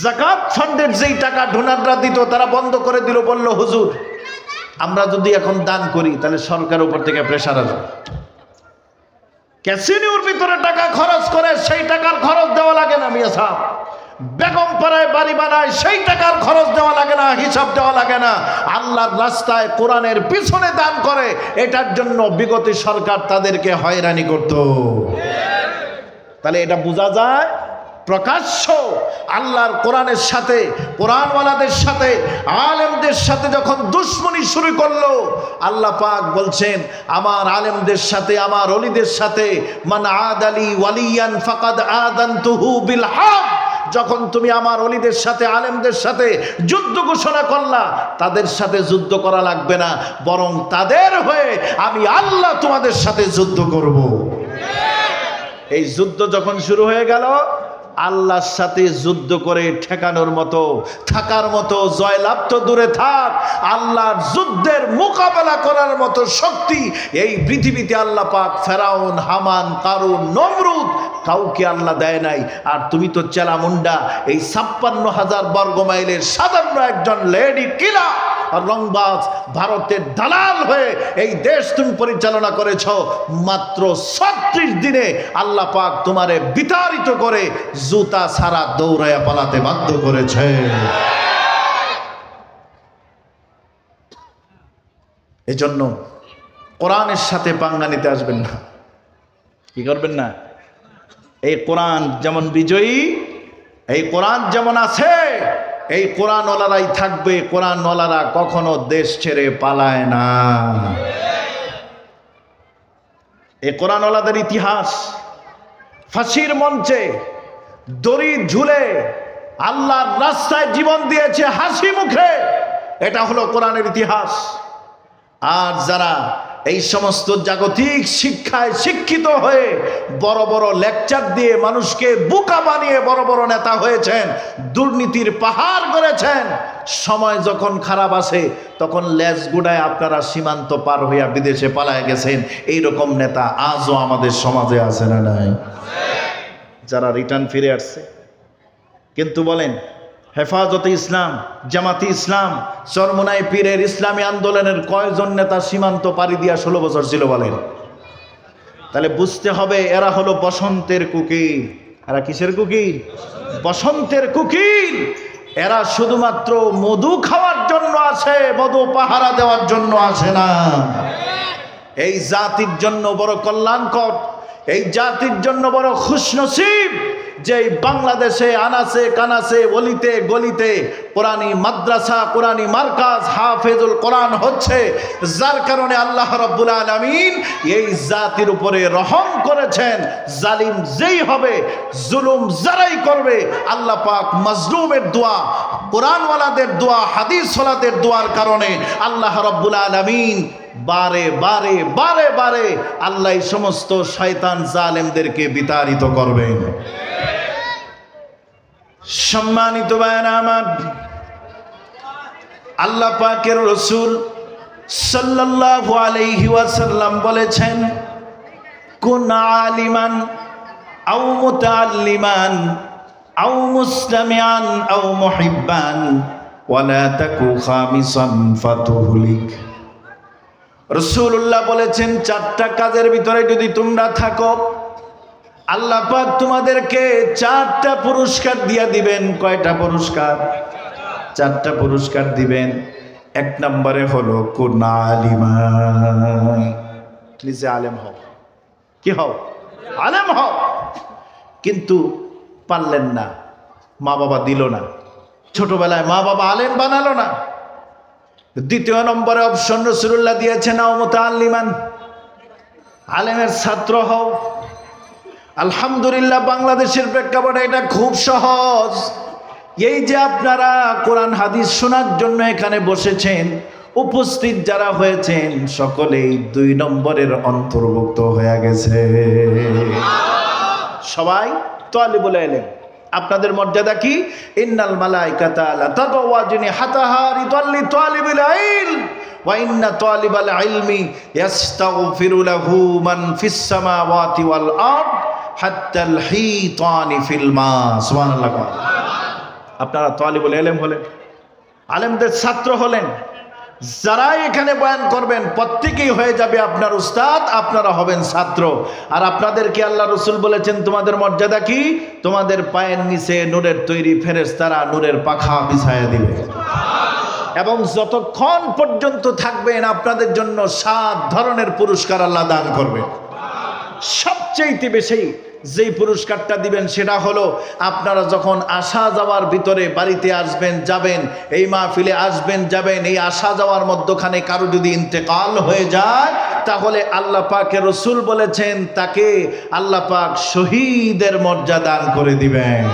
যাকাত ফান্ডের যেই টাকা ডোনাররা দিত তারা বন্ধ করে দিল, বলল হুজুর আমরা যদি এখন দান করি তাহলে সরকার উপর থেকে প্রেশার আসবে। ক্যাসিনোর ভিতরে টাকা খরচ করে সেই টাকার খরচ দেওয়া লাগে না মিয়া সাহেব, বেগম পাড়ায় বাড়ি বানায় সেই টাকার খরচ দেওয়া লাগে না, হিসাব দেওয়া লাগে না, আল্লাহর রাস্তায় কোরআনের পিছনে দান করে, এটার জন্য বিগত সরকার তাদেরকে হয়রানি করত। তাহলে এটা বোঝা যায় প্রকাশ্য আল্লাহর কোরআনের সাথে, কোরআনওয়ালাদের সাথে, আলেমদের সাথে যখন দুশ্মনী শুরু করলো, আল্লাহ পাক বলছেন আমার আলেমদের সাথে, আমার ওলিদের সাথে, মান আদালি ওয়ালিয়ান ফাকাদ আযানতুহু বিল হক, যখন তুমি আমার ওলিদের সাথে, আলেমদের সাথে যুদ্ধ ঘোষণা করলা, তাদের সাথে যুদ্ধ করা লাগবে না, বরং তাদের হয়ে আমি আল্লাহ তোমাদের সাথে যুদ্ধ করব। এই যুদ্ধ যখন শুরু হয়ে গেল, আল্লাহর সাথে যুদ্ধ করে ঠেকানোর মতো, থাকার মতো, জয়লাভ তো দূরে থাক, আল্লাহর যুদ্ধের মোকাবেলা করার মতো শক্তি এই পৃথিবীতে আল্লাহ পাক ফেরাউন, হামান, কারুন, নমরুদ কাউকে আল্লাহ দেয় নাই। আর তুমি তো চেলামুন্ডা, এই 56,000 বর্গ মাইলের সাধারণ একজন লেডি কিলা রংবাজ, ভারতের দালাল হয়ে এই দেশ তুমি পরিচালনা করেছ। মাত্র 36 দিনে আল্লাহ পাক তোমারে বিতাড়িত করে জুতা ছাড়া দৌড়াইয়া পালাতে বাধ্য করেছে। এজন্য কোরআনের সাথে পাঙ্গা নিতে আসবেন না। কি করবেন না? এই কোরআন যেমন বিজয়ী, এই কোরআন যেমন আছে, এই কোরআনওয়ালারাই থাকবে। কোরআনওয়ালারা কখনো দেশ ছেড়ে পালায় না। এই কোরআনওয়ালাদের ইতিহাস, ফাঁসির মঞ্চে দড়ি ঝুলে আল্লাহর রাস্তায় জীবন দিয়েছে হাসি মুখে, এটা হলো কোরআনের ইতিহাস। আর যারা এই সমস্ত জাগতিক শিক্ষায় শিক্ষিত হয়ে বড় বড় লেকচার দিয়ে মানুষকে বোকা বানিয়ে বড় বড় নেতা হয়েছেন, দুর্নীতির পাহাড় গড়েছেন, সময় যখন খারাপ আসে তখন লেজ গুড়ায় আপনারা সীমান্ত পার হইয়া বিদেশে পালায় গেছেন, এইরকম নেতা আজও আমাদের সমাজে আছে না নাই? যারা রিটার্ন ফিরে আসছে। কিন্তু বলেন, হেফাজতে ইসলাম, জামাতি ইসলাম, চরমোনাই পীরের ইসলামী আন্দোলনের কয়জন নেতা সীমান্ত পাড়ি দিয়া 16 বছর ছিল বলেন? তাহলে বুঝতে হবে এরা হলো বসন্তের কুকিল। এরা কিসের কুকিল? বসন্তের কুকিল। এরা শুধুমাত্র মধু খাওয়ার জন্য আসে, মধু পাহারা দেওয়ার জন্য আসে না। এই জাতির জন্য বড় কল্যাণকর, এই জাতির জন্য বড় খুশনসিব যে বাংলাদেশে আনাচে কানাচে, অলিতে গলিতে কোরআনী মাদ্রাসা, কোরআনী মার্কাজ, হাফেজুল কোরআন হচ্ছে, যার কারণে আল্লাহ রাব্বুল আলামিন এই জাতির উপরে রহম করেছেন। জালিম যেই হবে, জুলুম যারাই করবে, আল্লাহ পাক মাজলুমের দোয়া, কোরআনওয়ালাদের দোয়া, হাদিসওয়ালাদের দোয়ার কারণে আল্লাহ রাব্বুল আলামিন বারে বারে বারে বারে আল্লাহ এই সমস্ত শয়তান জালেমদেরকে বিতাড়িত করবেন। সম্মানিত ভাইরা আমার, আল্লাহ পাকের রাসূল সাল্লাল্লাহু আলাইহি ওয়াসাল্লাম বলেছেন, কুন আলিমান আও মুতাআল্লিমান আও মুসতামিআন আও মুহিব্বান ওয়ালা তাকু খামিসান ফাতুহলিক। রাসূলুল্লাহ বলেছেন, 4টা কাজের ভিতরে যদি তোমরা থাকো, আল্লাহ পাক তোমাদেরকে 4টা পুরস্কার দিয়া দিবেন। কয়টা পুরস্কার? 4টা পুরস্কার দিবেন। 1 নম্বরে হলো কুন আলিমান, নিজে আলেম হও। কি হও? আলেম হও। কিন্তু পারলেন না, মা বাবা দিল না, ছোটবেলায় মা বাবা আলেম বানালো না, দ্বিতীয় নম্বরে অপশন রাসূলুল্লাহ দিয়েছেন আও মুতাআল্লিমান, আলেমের ছাত্র হও। আলহামদুলিল্লাহ, বাংলাদেশের প্রেক্ষাপটে এটা খুব সহজ। এই যে আপনারা কোরআন হাদিস শোনার জন্য এখানে বসেছেন, উপস্থিত যারা হয়েছেন সকলেই 2 নম্বরের অন্তর্ভুক্ত হয়ে গেছে। সবাই তালিবুল ইলম। আপনাদের মর্যাদা কি? ইন্নাল মালাইকাতা লা তাদাউ আজনিহাতাহা রিদাল লিতালিবিল ইলম ওয়া ইন্না তালিবাল ইলমি ইস্তাগফিরু লাহু মান ফিস সামাওয়াতি ওয়াল আরদ হাত্তাল হিতানি ফিল মা। সুবহানাল্লাহ। আপনারা তালিবুল ইলম হলেন, আলেমদের ছাত্র হলেন। যারা এখানে বয়ান করবেন প্রত্যেকেই হয়ে যাবে আপনার উস্তাদ, আপনারা হবেন ছাত্র। আর আপনাদেরকে আল্লাহ রসুল বলেছেন তোমাদের মর্যাদা কি? তোমাদের পায়ের নিচে নূরের তৈরি ফেরেশতারা নূরের পাখা বিছায়া দিবে, এবং যতক্ষণ পর্যন্ত থাকবেন আপনাদের জন্য 7 ধরনের পুরস্কার আল্লাহ দান করবে। সবচেয়ে বেশি যেই পুরস্কারটা দিবেন সেটা হলো, আপনারা যখন আসা যাওয়ার ভিতরে বাড়িতে আসবেন যাবেন, এই মাহফিলে আসবেন যাবেন, এই আসা যাওয়ার মধ্যখানে কারো যদি ইন্তেকাল হয়ে যায়, তাহলে আল্লাহ পাকের রসুল বলেছেন তাকে আল্লাহ পাক শহীদের মর্যাদা দান করে দিবেন।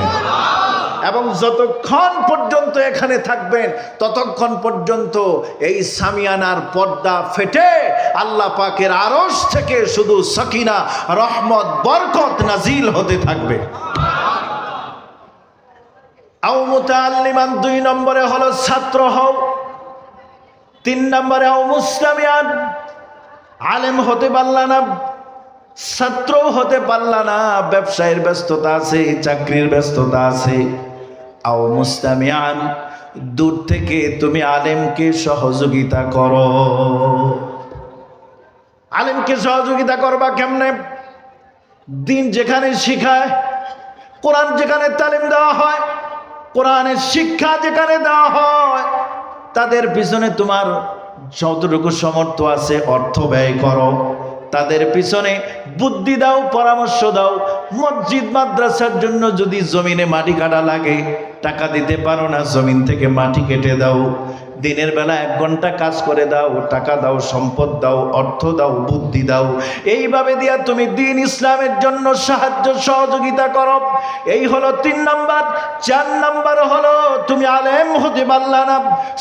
এবং যতক্ষণ পর্যন্ত এখানে থাকবেন ততক্ষণ পর্যন্ত এই সামিয়ানার পর্দা ফেটে আল্লাহ পাকের আরশ থেকে শুধু সাকিনা, রহমত, বরকত নাজিল হতে থাকবে। আও মুতাআল্লিমান 2 নম্বরে হলো ছাত্র হও। 3 নম্বরে আও মুসলামিয়ান, আলেম হতে পারলা না, ছাত্রও হতে পারলা না, ব্যবসায়ের ব্যস্ততা আছে, চাকরির ব্যস্ততা আছে। আও মুস্তামিয়ান, দূর থেকে তুমি আলেমকে সহযোগিতা করো। আলেমকে সহযোগিতা করবা কেমনে? দিন যেখানে শিখায়, কোরআন যেখানে তালিম দেওয়া হয়, কোরআনের শিক্ষা যেখানে দেওয়া হয়, তাদের পিছনে তোমার যতটুকু সামর্থ্য আছে অর্থ ব্যয় করো, তাদের পিছনে বুদ্ধি দাও, পরামর্শ দাও। মসজিদ মাদ্রাসার জন্য যদি জমিনে মাটি কাটা লাগে, টাকা দিতে পারো না, জমিন থেকে মাটি কেটে দাও। দিনের বেলা 1 ঘন্টা কাজ করে দাও, টাকা দাও, সম্পদ দাও, অর্থ দাও, বুদ্ধি দাও। এইভাবে দিয়া তুমি দ্বীন ইসলামের জন্য সাহায্য সহযোগিতা করো। এই হলো 3 নাম্বার। 4 নাম্বার হলো তুমি আলেম হতে পারলা না,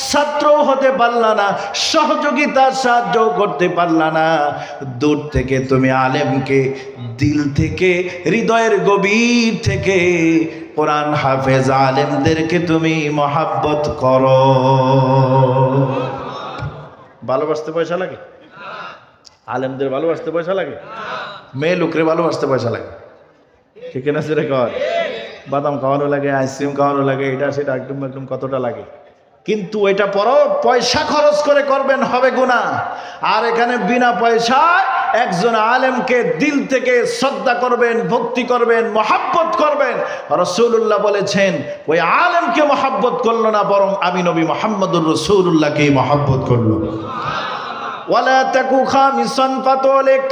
ছাত্র হতে পারলা না, সহযোগিতা সাহায্য করতে পারলা না, দূর থেকে তুমি আলেমকে দিল থেকে, হৃদয়ের গভীর থেকে কোরআন হাফেজ আলেমদেরকে তুমি মহাব্বত করো। ভালোবাসতে পয়সা লাগে? আলেমদের ভালোবাসতে পয়সা লাগে? মেয়ে লোকরে ভালোবাসতে পয়সা লাগে, ঠিক না? সেটা কর, বাদাম খাওয়ানো লাগে, আইসক্রিম খাওয়ানো লাগে, এটা সেটা একদম কতটা লাগে, কিন্তু এটা পরও পয়সা খরচ করে করবেন, হবে গুনাহ। আর এখানে বিনা পয়সায় একজন আলেমকে দিল থেকে শ্রদ্ধা করবেন, ভক্তি করবেন, মহাব্বত করবেন। রাসূলুল্লাহ বলেছেন ওই আলেমকে মহাব্বত করলো না, বরং আমি নবী মুহাম্মদুর রাসূলুল্লাহকে মহাব্বত করলো। ওয়ালা তাকু খামিসান ফাতুলিক,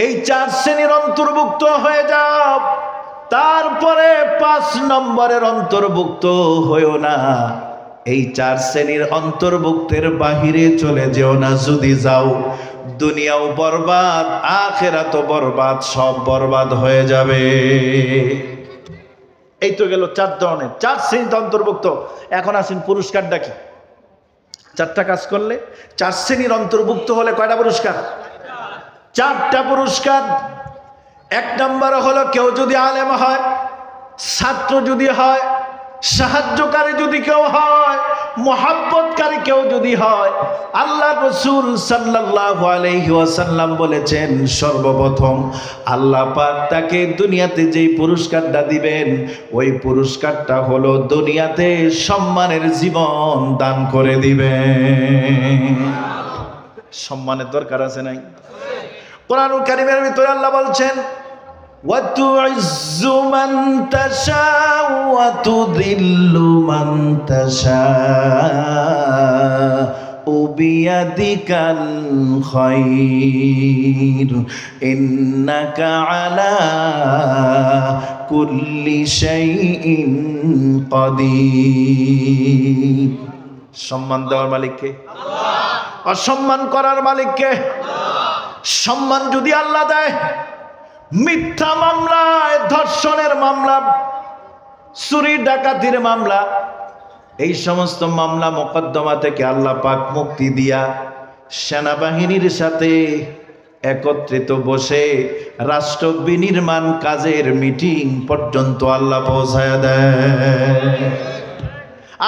এই 4 শ্রেণীর অন্তর্ভুক্ত হয়ে যাও। তারপরে 5 নম্বরের অন্তর্ভুক্ত হয়েও না। এই 4 শ্রেণীর অন্তর্ভুক্তের বাহিরে চলে যেও না। যদি যাও, দুনিয়াও বরবাদ, আখিরাতও বরবাদ, সব বরবাদ হয়ে যাবে। এই তো গেল 4 ধরনের, 4 শ্রেণীতে অন্তর্ভুক্ত। এখন আসেন পুরস্কারটা কি? 4টা কাজ করলে 4 শ্রেণীর অন্তর্ভুক্ত হলে কয়টা পুরস্কার? 4টা পুরস্কার। 1 নম্বর হলো কেউ যদি আলেম হয়, ছাত্র যদি হয়, সাহায্যকারী যদি কেউ হয়, মহাব্বতকারী কেউ যদি হয়, আল্লাহ রাসূল সাল্লাল্লাহু আলাইহি ওয়াসাল্লাম বলেছেন সর্বপ্রথম আল্লাহ পাক তাকে দুনিয়াতে যেই পুরস্কারটা দিবেন, ওই পুরস্কারটা হলো দুনিয়াতে সম্মানের জীবন দান করে দিবেন। সম্মানের দরকার আছে নাই? কোরআনুল কারীমের ভিতরে আল্লাহ বলছেন وَتُعِزُّ مَن تَشَاءُ وَتُذِلُّ مَن تَشَاءُ بِيَدِكَ الْخَيْرُ إِنَّكَ عَلَى كُلِّ شَيْءٍ قَدِيرٌ। সম্মান দেওয়ার মালিককে, অসম্মান করার মালিককে। সম্মান যদি আল্লাহ দেয়, মিথ্যা মামলায়, ধর্ষণের মামলা, চুরি ডাকাতির মামলা, এই সমস্ত মামলা মোকদ্দমা থেকে আল্লাহ পাক মুক্তি দিয়া সেনাবাহিনীর সাথে একত্রিত বসে রাষ্ট্র বিনির্মাণ কাজের মিটিং পর্যন্ত আল্লাহ পৌঁছায় দেয়।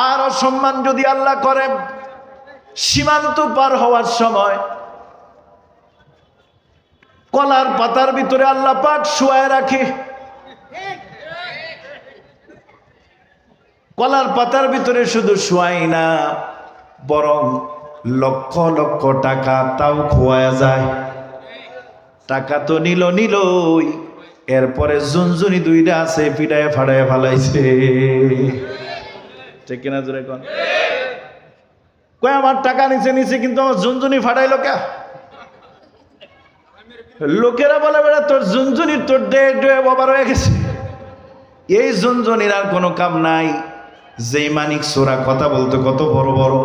আর অসম্মান যদি আল্লাহ করে, সীমান্ত পার হওয়ার সময় কলার পাতার ভিতরে আল্লাহ পাক শুয়ায় রাখে। কলার পাতার ভিতরে শুধু শুয়াই না, বরং লক্ষ লক্ষ টাকা তাও খোয়া যায়। টাকা তো নিলই, এরপরে ঝুনঝুনি দুইটা আছে, পিটায় ফাড়ায় ফালাইছে। ঠিক কিনা জোরে কোন? কই আমার টাকা নিচে কিন্তু আমার ঝুনঝুনি ফাটাইলো কে? লোকেরা বলে বেড়া তোর ঝুনঝুনির তোর ডে বাবার হয়ে গেছে। এই ঝুনঝুনির আর কোনো কাম নাই। যেই মানিক চোরা কথা বলতো কত বড় বড়,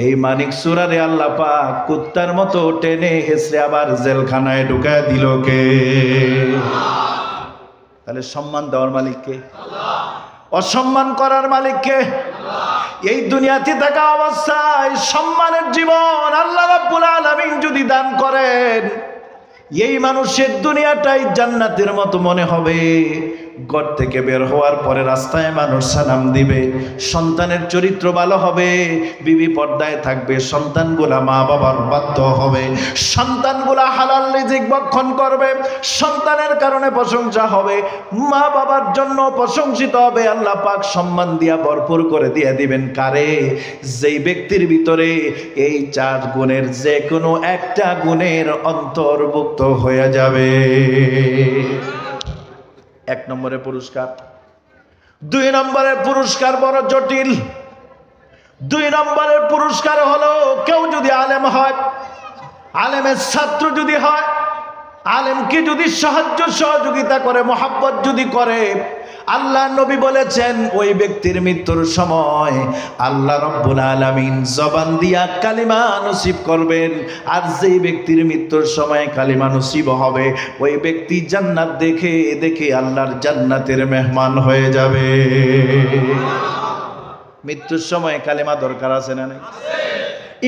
এই মানিক চোরারে আল্লাহ পাক কুত্তার মতো টেনে হেসে আবার জেলখানায় ঢুকায় দিল কে? তাহলে সম্মান দেওয়ার মালিককে, অসম্মান করার মালিককে। এই দুনিয়াতে থাকা অবস্থায় সম্মানের জীবন আল্লাহ রাব্বুল আলামিন যদি দান করেন, এই মানুষের দুনিয়াটাই জান্নাতের মতো মনে হবে। ঘর থেকে বের হওয়ার পরে রাস্তায় মানুষ সালাম দিবে, সন্তানের চরিত্র ভালো হবে, বিবি পর্দায় থাকবে, সন্তানগুলা মা বাবার বাধ্য হবে, সন্তানগুলা হালাল রিজিক ভক্ষণ করবে, সন্তানের কারণে প্রশংসা হবে, মা বাবার জন্য প্রশংসিত হবে। আল্লাহ পাক সম্মান দিয়া ভরপুর করে দিয়ে দিবেন কারে? যেই ব্যক্তির ভিতরে এই 4 গুণের যে কোনো একটা গুণের অন্তর্ভুক্ত হয়ে যাবে। 1 নম্বরে পুরস্কার। 2 নম্বরের পুরস্কার বড় জটিল। 2 নম্বরের পুরস্কার হলো, কেউ যদি আলেম হয়, আলেমের ছাত্র যদি হয়, আলেমকে যদি সাহায্য সহযোগিতা করে, মহাব্বত যদি করে, আল্লাহ নবী বলেছেন ওই ব্যক্তির মৃত্যুর সময় আল্লাহ রাব্বুল আলামিন জবান দিয়া কালিমা নসিব করবেন। আর যেই ব্যক্তির মৃত্যুর সময় কালিমা নসিব হবে, ওই ব্যক্তি জান্নাত দেখে দেখে আল্লাহর জান্নাতের মেহমান হয়ে যাবে। মৃত্যুর সময় কালিমা দরকার আছে না নাই?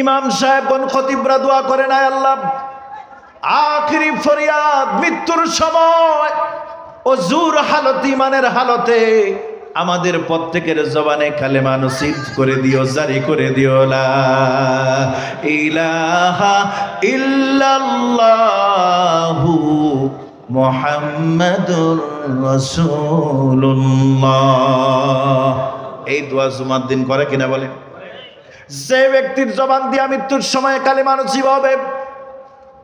ইমাম সাহেব কোন খতিবরা দোয়া করে না, আল্লাহ আখিরি ফরিয়াদ মৃত্যুর সময় ওযুর হালত, ইমানের হালতে আমাদের প্রত্যেকের জবানে কালেমা নসিব করে দিও, জারি করে দিও, লা ইলাহা ইল্লাল্লাহু মুহাম্মাদুর রাসূলুল্লাহ। এই দোয়া জুমার দিন করে কিনা বলেন? যে ব্যক্তির জবান দিয়া মৃত্যুর সময় কালেমা নসিব হবে,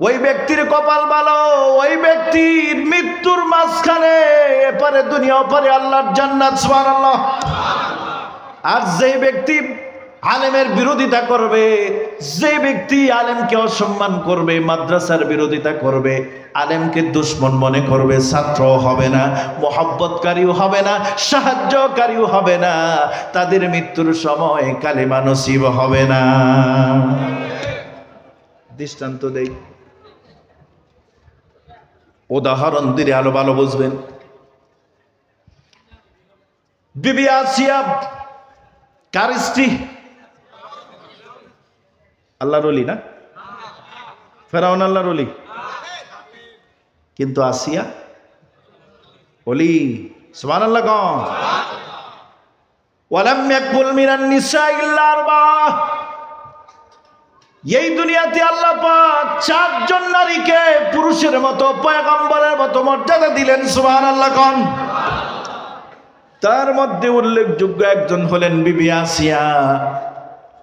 ওই ব্যক্তির কপাল ভালো। ওই ব্যক্তির মৃত্যুর মাঝখানে এপারে দুনিয়া ওপারে আল্লাহর জান্নাত, সুবহানাল্লাহ। আর যে ব্যক্তি আলেমের বিরোধিতা করবে, যে ব্যক্তি আলেমকে অসম্মান করবে, মাদ্রাসার বিরোধিতা করবে, আলেমকে দুশ্মন মনে করবে, ছাত্র হবে না, মহব্বতকারীও হবে না, সাহায্যকারীও হবে না, তাদের মৃত্যুর সময় কালেমা নসিব হবে না। দৃষ্টান্ত দেই, উদাহরণ দিলে আলো ভালো বুঝবেন। বিবি আসিয়া কার স্ত্রী? আল্লাহর ওলি না? ফেরাউন আল্লাহর ওলি, কিন্তু আসিয়া ওলি। সুবহানাল্লাহ কোন? ওয়ালাম ইয়াকুল মিনান নিসা ইল্লা আরবা। এই দুনিয়াতে আল্লাহ পাক 4 জন নারীকে পুরুষের মতো, পয়গম্বরের মতো মর্যাদা দিলেন। সুবহানাল্লাহ কোন? তার মধ্যে উল্লেখযোগ্য একজন হলেন বিবি আসিয়া।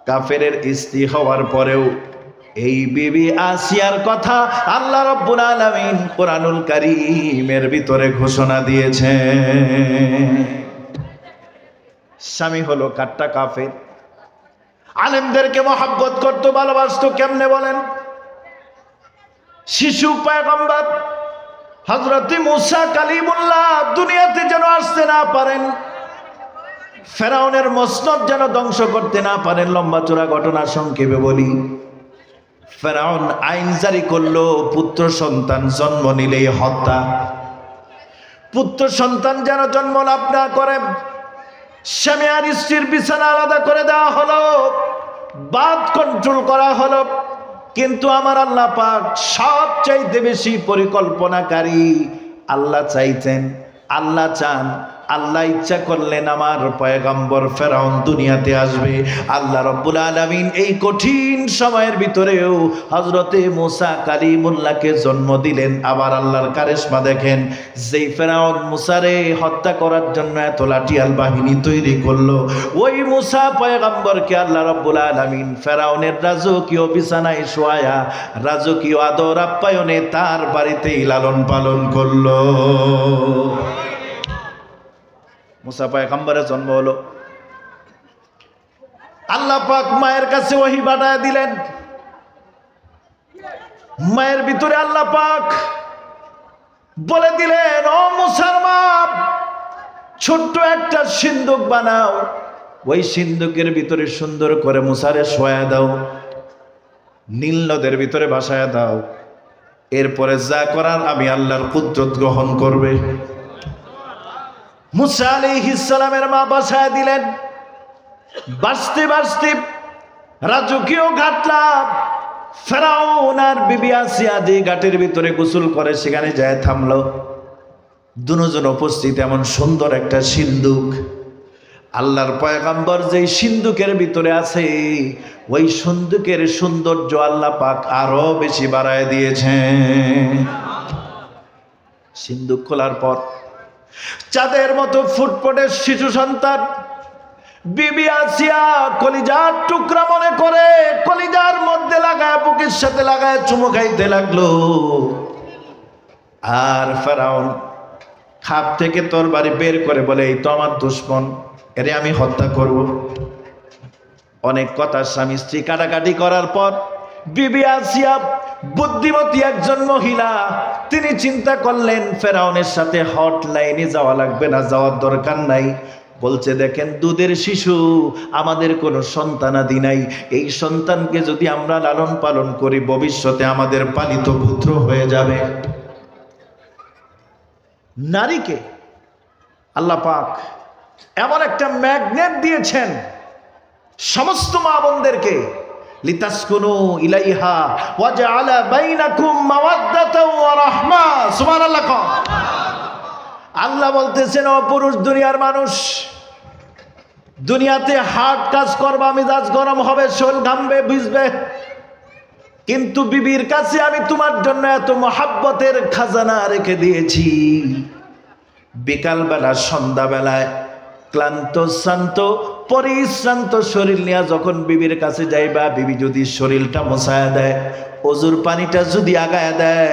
কাফেরের স্ত্রী হওয়ার পরেও এই বিবি আসিয়ার কথা আল্লাহ রাব্বুল আলামিন কোরআনুল কারীমের ভিতরে ঘোষণা দিয়েছেন। স্বামী হলো কাট্টা কাফের, আলেমদেরকে মহব্বত করতো, ভালোবাসতো। কেমনে বলেন? শিশু পয়গম্বর হযরত মুসা কালিমুল্লাহ দুনিয়াতে যেন আসতে না পারেন, ফেরাউনের মসনদ যেন ধ্বংস করতে না পারেন। লম্বা চূড়া ঘটনা সংক্ষেপে বলি, ফেরাউন আইন জারি করলো পুত্র সন্তান জন্ম নিলেই হত্যা। পুত্র সন্তান যেন জন্ম লাভ না করে, স্বামী আর স্ত্রীর বিছানা আলাদা করে দেওয়া হলো, বাদ কন্ট্রোল করা হলো। কিন্তু আমার আল্লাহ পাক সবচাইতে বেশি পরিকল্পনাকারী। আল্লাহ চাইতেন, আল্লাহ চান, আল্লাহ ইচ্ছা করলেন আমার পয়গম্বর ফেরাউন দুনিয়াতে আসবে। আল্লাহ রাব্বুল আলামিন এই কঠিন সময়ের ভিতরেও হযরতে মুসা কালিমুল্লাহকে জন্ম দিলেন। আবার আল্লাহর কারিশমা দেখেন, যেই ফেরাউন মুসারে হত্যা করার জন্য এত লাঠিয়াল বাহিনী তৈরি করলো, ওই মুসা পয়গম্বরকে আল্লাহ রাব্বুল আলামিন ফেরাউনের রাজকীয় বিছানায় শোয়ায়া রাজকীয় আদর আপ্যায়নে তার বাড়িতেই লালন পালন করলো। মুসা পয়গম্বরের জন্ম হলো। আল্লাহ পাক মায়ের কাছে ওহী পাঠায় দিলেন। মায়ের ভিতরে আল্লাহ পাক বলে দিলেন, ও মুসার মা, ছোট্ট একটা সিন্দুক বানাও, ওই সিন্দুকের ভিতরে সুন্দর করে মুসারে শোয়া দাও, নীল নদের ভিতরে ভাসায় দাও। এরপরে যা করার আমি আল্লাহর কুদরত গ্রহণ করবে। মুসা আলাইহিস সালামের মা বাসায় দিলেন। বাঁচতে বাঁচতে রাজকীয় ঘাটলা ফেরাউন আর বিবি আসিয়া যে ঘাটের ভিতরে গোসল করে সেখানে যায় থামলো। দুজন উপস্থিত, এমন সুন্দর একটা সিন্দুক। আল্লাহর পয়গম্বর যেই সিন্দুকের ভিতরে আছে, ওই সিন্দুকের সৌন্দর্য আল্লাহ পাক আরো বেশি বাড়ায় দিয়েছেন। সিন্দুক খোলার পর চাঁদের মতো ফুটফুটে শিশু সন্তান বিবি আসিয়া কলিজার টুকরা মনে করে কলিজার মধ্যে লাগায়, বুকের সাথে লাগায় চুমু খাইতে লাগলো। আর ফেরাউন খাপ থেকে তরবারি বের করে বলে, এই তো আমার দুশমন, এরে আমি হত্যা করব। অনেক কথা স্বামী স্ত্রী কাটাকাটি করার পর বিবি আসিয়া বুদ্ধিমতী একজন মহিলা, তিনি চিন্তা করলেন ফেরাউনের সাথে হটলাইনে যাওয়া লাগবে না, যাওয়ার দরকার নাই। বলছে, দেখেন দুধের শিশু, আমাদের কোনো সন্তানাদি নাই, এই সন্তানকে যদি আমরা লালন পালন করি ভবিষ্যতে আমাদের পালিত পুত্র হয়ে যাবে। নারীকে আল্লাহ পাক এমন একটা ম্যাগনেট দিয়েছেন সমস্ত মা বোনদেরকে, লিতাসকুনু ইলাইহা ওয়া জাআলা বাইনাকুম মাওয়াদ্দাতাও ওয়া রাহমা। সুবহানাল্লাহ। আল্লাহ বলতেছেন, ও পুরুষ দুনিয়ার মানুষ, দুনিয়াতে হার্ড কাজ করবা, মেজাজ গরম হবে, শরীর ঘামবে, ভিজবে, কিন্তু বিবির কাছে আমি তোমার জন্য এত মহাব্বতের খাজানা রেখে দিয়েছি। বিকালবেলা সন্ধ্যাবেলায় ক্লান্ত শ্রান্ত পরিশ্রান্ত শরীর নিয়ে যখন বিবির কাছে যাইবা, বিবি যদি শরীরটা মোছায়া দেয়, অজুর পানিটা যদি আগায় দেয়,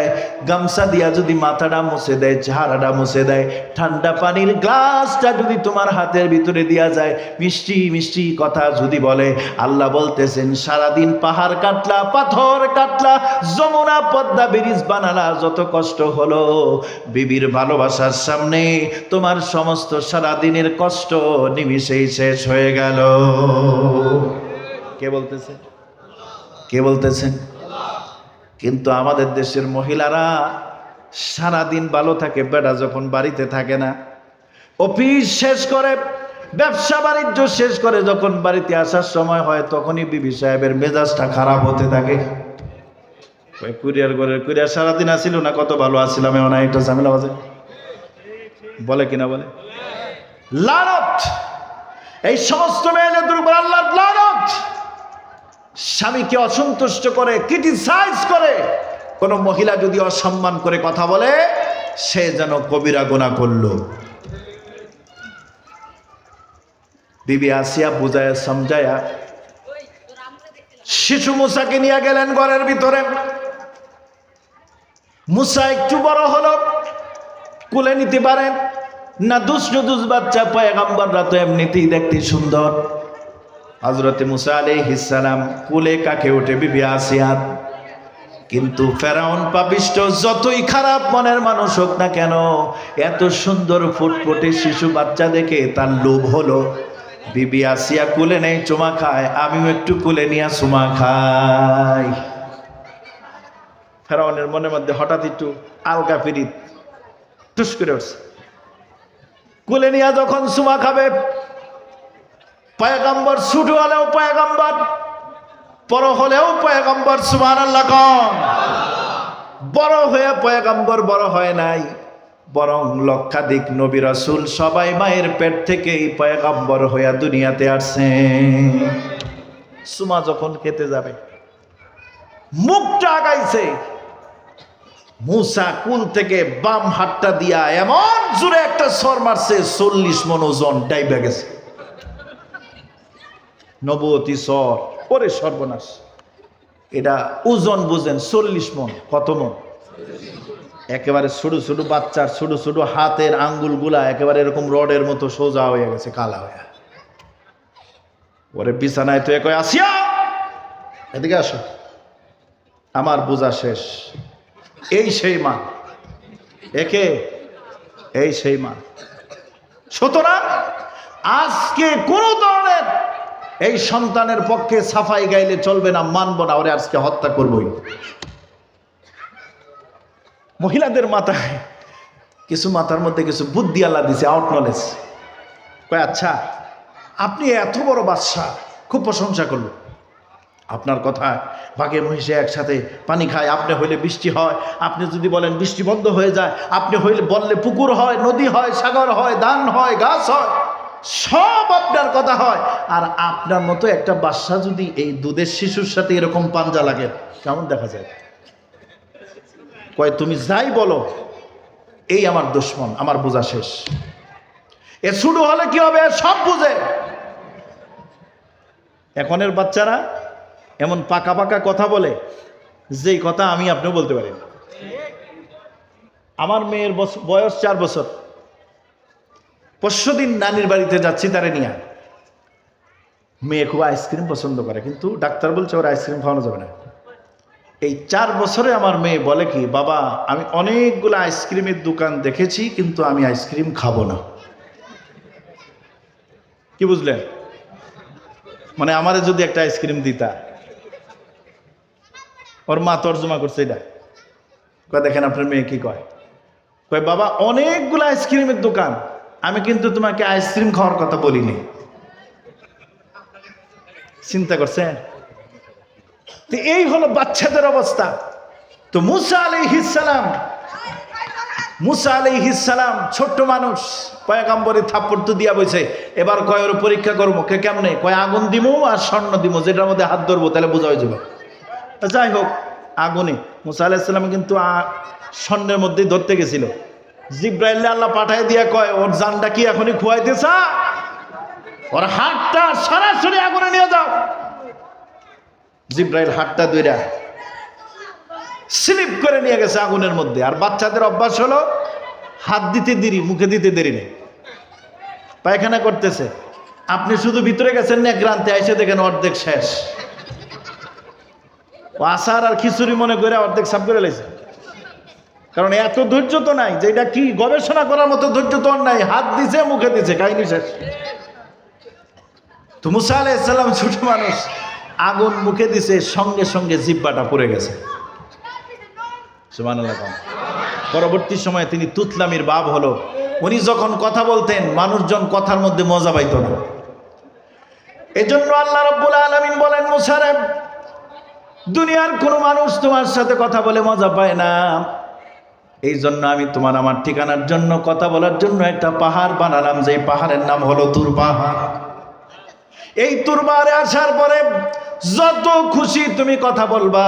গামছা দিয়া যদি মাথাটা মুছে দেয়, চেহারাটা মুছে দেয়, ঠান্ডা পানির গ্লাসটা যদি তোমার হাতের ভিতরে দিয়া যায়, মিষ্টি মিষ্টি কথা যদি বলে, আল্লাহ বলতেছেন সারাদিন পাহাড় কাটলা, পাথর কাটলা, যমুনা পদ্মা ব্রিজ বানালা, যত কষ্ট হলো, বিবির ভালোবাসার সামনে তোমার সমস্ত সারাদিনের কষ্ট নিমিষেই শেষ হয়ে গেল। কে বলতেছে? কে বলতেছেন? কিন্তু আমাদের দেশের মহিলারা সারাদিন ভালো থাকে, বেটা যখন বাড়িতে থাকে না, অফিস শেষ করে, ব্যবসা বাণিজ্য শেষ করে যখন বাড়িতে আসার সময় হয়, তখনই বিবি সাহেবের মেজাজটা খারাপ হতে থাকে। কুরিয়ার ঘরের কুরিয়ার সারাদিন আসিল না, কত ভালো আসছিলাম, এমন একটা ঝামেলা বাজে, বলে কিনা বলে? লানত! এই সমস্ত মেয়েদের উপর আল্লাহর লানত। স্বামীকে অসন্তুষ্ট করে, ক্রিটিসাইজ করে, কোন মহিলা যদি অসম্মান করে কথা বলে, সে যেন কবিরা গুনাহ করলো। বিবি আসিয়া বুঝায়া সমঝায়া শিশু মুসাকে নিয়ে গেলেন ঘরের ভিতরে। মুসা একটু বড় হলো, কুলে নিতে পারেন না, দুষ্ট বাচ্চা, পয়গম্বররা তো এমনিতেই দেখতে সুন্দর। হযরতে মুসা আলাইহিস সালাম কুলে কাকে ওঠে? বিবি আসিয়ার। কিন্তু ফেরাউন পাপিষ্ট, যতই খারাপ মনের মানুষ হোক না কেন, এত সুন্দর ফুটফুটে শিশু বাচ্চা দেখে তার লোভ হলো। বিবি আসিয়া কুলে নেই চুমা খায়, আমিও একটু কুলে নিয়ে চুমা খাই। ফেরাউনের মনের মধ্যে হঠাৎ একটু আলগা পিরিত টুস করে উঠছে। কুলে নিয়ে যখন চুমা খাবে, পয়গম্বর ছোট হলেও পয়গম্বর, বড় হলেও পয়গম্বর, সুবহানাল্লাহ কোন। বড় হয়ে পয়গম্বর বড় হয় নাই, বরং লক্ষাধিক নবী রাসূল সবাই মায়ের পেট থেকেই পয়গম্বর হইয়া দুনিয়াতে আসছে। সুমা যখন খেতে যাবে, মুখটা আগাইছে, মূসা কুল থেকে বাম হাতটা দিয়া এমন জোরে একটা সর মারছে, 40 মণ ওজন ডাইবা গেছে। নবুয়তি সর, ওরে সর্বনাশ। এটা ওজন বুঝেন, 40 মণ। কত মণ? একেবারে ছোট ছোট বাচ্চার ছোট ছোট হাতের আঙ্গুলগুলা একেবারে এরকম রডের মতো সোজা হয়ে গেছে, কালা হয়ে। ওরে বিছানায় তো কয়, আসিয়া এদিকে আসো, আমার বোঝা শেষ। এই সেই মা, একে এই সেই মা। সুতরাং আজকে কোন ধরনের এই সন্তানের পক্ষে সাফাই গাইলে চলবে না, মানব না, ওরে আজকে হত্যা করবই। মহিলাদের মাথায় কিছু, মাথার মধ্যে কিছু বুদ্ধি আল্লাহ দিছে, আউট নলেজ। কয় আচ্ছা, আপনি এত বড় বাদশা, খুব প্রশংসা করলো আপনার কথায়, বাঘে মহিষে একসাথে পানি খায়, আপনি হইলে বৃষ্টি হয়, আপনি যদি বলেন বৃষ্টি বন্ধ হয়ে যায়, আপনি হইলে বললে পুকুর হয়, নদী হয়, সাগর হয়, ধান হয়, গাছ হয়, সব আপনার কথা হয়। আর আপনার মতো একটা বাদশা যদি এই দুধের শিশুর সাথে এরকম পাঞ্জা লাগে, কেমন দেখা যায়? কয় তুমি যাই বলো, এই আমার দুশ্মন, আমার বোঝা শেষ। এ শুরু হলে কি হবে? সব বুঝে। এখনের বাচ্চারা এমন পাকা পাকা কথা বলে, যেই কথা আমি আপনিও বলতে পারি। আমার মেয়ের বয়স 4 বছর। পরশুদিন নানির বাড়িতে যাচ্ছি তারে নিয়ে। মেয়ে খুব আইসক্রিম পছন্দ করে, কিন্তু ডাক্তার বলছে ওর আইসক্রিম খাওয়ানো যাবে না। এই 4 বছরে আমার মেয়ে বলে কি, বাবা আমি অনেকগুলো আইসক্রিমের দোকান দেখেছি, কিন্তু আমি আইসক্রিম খাবো না। কি বুঝলেন? মানে আমারে যদি একটা আইসক্রিম দিতা। ওর মা তর্জমা করছে এটা। কয় দেখেন আপনার মেয়ে কি কয়। কয় বাবা অনেকগুলো আইসক্রিমের দোকান, আমি কিন্তু তোমাকে আইসক্রিম খাওয়ার কথা বলিনি। চিন্তা করছেন? তো এই হলো বাচ্চাদের অবস্থা। তো মুসা আলাইহিস সালাম ছোট্ট মানুষ, পয়গম্বরে থাপ্পড় তো দিয়া বইছে। এবার কয় ওর পরীক্ষা করবো, কে কেমনে? কয় আগুন দিমু আর স্বর্ণ দিমু, যেটার মধ্যে হাত ধরবো তাহলে বোঝা হয়ে যাবে। যাই হোক, আগুনে মুসা আলাইহিস সালাম কিন্তু স্বর্ণের মধ্যেই ধরতে গেছিল। জিব্রাইল আল্লাহ পাঠায় দিয়া কয় ওর জানটা কি এখনই খুয়াইতেছ, ওর হাতটা সরাসরি আগুনে নিয়ে যাও। জিব্রাইল হাতটা দুইটা স্লিপ করে নিয়ে গেছে আগুনের মধ্যে। আর বাচ্চাদের অভ্যাস হলো হাত দিতে দেরি, মুখে দিতে দেরি নেই। পায়খানা করতেছে, আপনি শুধু ভিতরে গেছেন না, গ্রান্তে এসে দেখেন অর্ধেক শেষ। ও আচার আর খিচুড়ি মনে করে অর্ধেক সাফ করে লেছে। কারণ এত ধৈর্য তো নাই, যে এটা কি গবেষণা করার মতো ধৈর্য তো নাই। হাত দিছে, মুখে দিছে, কাহিনী শেষ। তো মুসা আলাইহিস সালাম ছোট মানুষ, আগুন মুখে দিছে, সঙ্গে সঙ্গে জিহ্বাটা পড়ে গেছে। সুবহানাল্লাহ। পরবর্তী সময়ে তিনি তুতলামির বাপ হলো। উনি যখন কথা বলতেন, মানুষজন কথার মধ্যে মজা পাইত না। এজন্য আল্লাহ রাব্বুল আলামিন বলেন, মুসা রে, দুনিয়ার কোনো মানুষ তোমার সাথে কথা বলে মজা পায় না। এই জন্য আমি তোমার আমার ঠিকানার জন্য, কথা বলার জন্য একটা পাহাড় বানালাম, যে পাহাড়ের নাম হলো তুর পাহাড়। এই তুর পাহাড়ে আসার পরে যত খুশি তুমি কথা বলবা,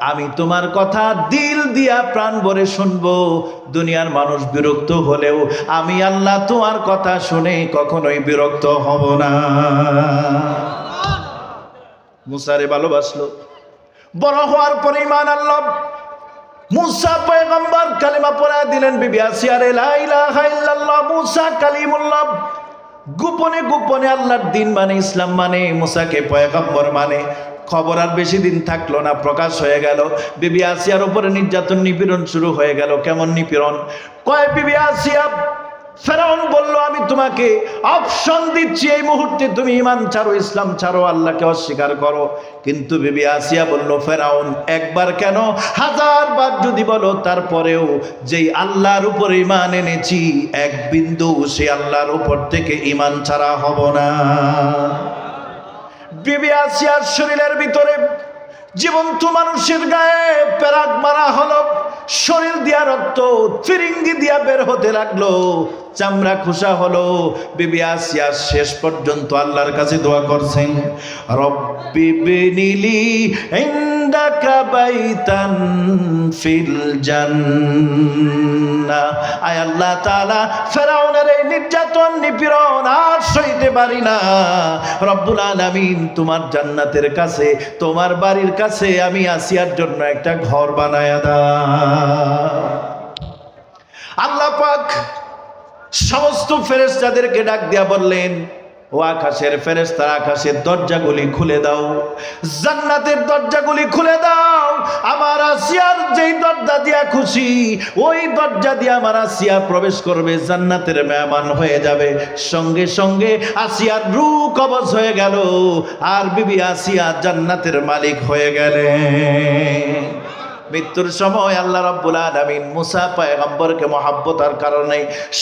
আমি তোমার কথা দিল দিয়া প্রাণ ভরে শুনবো। দুনিয়ার মানুষ বিরক্ত হলেও আমি আল্লাহ তোমার কথা শুনে কখনোই বিরক্ত হব না। মুসারে ভালোবাসলো। বড় হওয়ার পরে ঈমান আনলো। মুসা পয়গম্বর কালিমা পড়া দিলেন। বিবি আসিয়ারে লা ইলাহা ইল্লাল্লাহ মুসা কালিমুল্লাহ। গোপনে গোপনে আল্লাহর দিন মানে, ইসলাম মানে, মুসাকে পয়গম্বর মানে। খবর আর বেশি দিন থাকলো না, প্রকাশ হয়ে গেল। বিবি আসিয়ার উপরে নির্যাতন, নিপীড়ন শুরু হয়ে গেল। কেমন নিপীড়ন? কয় বিবি আসিয়া ফেরাউন বলল, আমি তোমাকে অপশন দিচ্ছি, এই মুহূর্তে তুমি ঈমান ছাড়ো, ইসলাম ছাড়ো, আল্লাহকে অস্বীকার করো। কিন্তু বিবি আসিয়া বলল, ফেরাউন একবার কেন 1000 বার যদি বলো, তারপরেও যেই আল্লাহর উপর ঈমান এনেছি এক বিন্দু সে আল্লাহর উপর থেকে ঈমান ছাড়া হব না। বিবি আসিয়ার শরীরের ভিতরে জীবন্ত মানুষের গায়ে প্যারাক মারা হলো, শরীর দিয়া রক্ত ফিরিঙ্গি দিয়া বের হতে লাগলো, চামড়া খোসা হলো। বিবি আসিয়া শেষ পর্যন্ত আল্লাহর কাছে দোয়া করছেন, রব্বি বিনিলি ইনদাকা বাইতান ফিল জান্নাহ। আয় আল্লাহ তাআলা, ফেরাউনের এই নির্যাতন নিপীড়ন আর সইতে পারি না, রব্বুল আলামিন তোমার জান্নাতের কাছে, তোমার বাড়ির কাছে আমি আসিয়ার জন্য একটা ঘর বানায়া দাও। আল্লাহ পাক সমস্ত ফেরেশতাদেরকে ডাক দিয়া বললেন, ও আকাশের ফেরেশতারা, আকাশের দরজাগুলি খুলে দাও, জান্নাতের দরজাগুলি খুলে দাও। আমার আসিয়ার যেই দরজা দিয়া খুশি ওই দরজা দিয়ে আমার আসিয়া প্রবেশ করবে, জান্নাতের মেহমান হয়ে যাবে। সঙ্গে সঙ্গে আসিয়ার রূহ কবজ হয়ে গেল, আর বিবি আসিয়া জান্নাতের মালিক হয়ে গেলেন। মৃত্যুর সময় আল্লাহ রাব্বুল আলামিন মুসা পয়গম্বরকে মহব্বতের কারণে,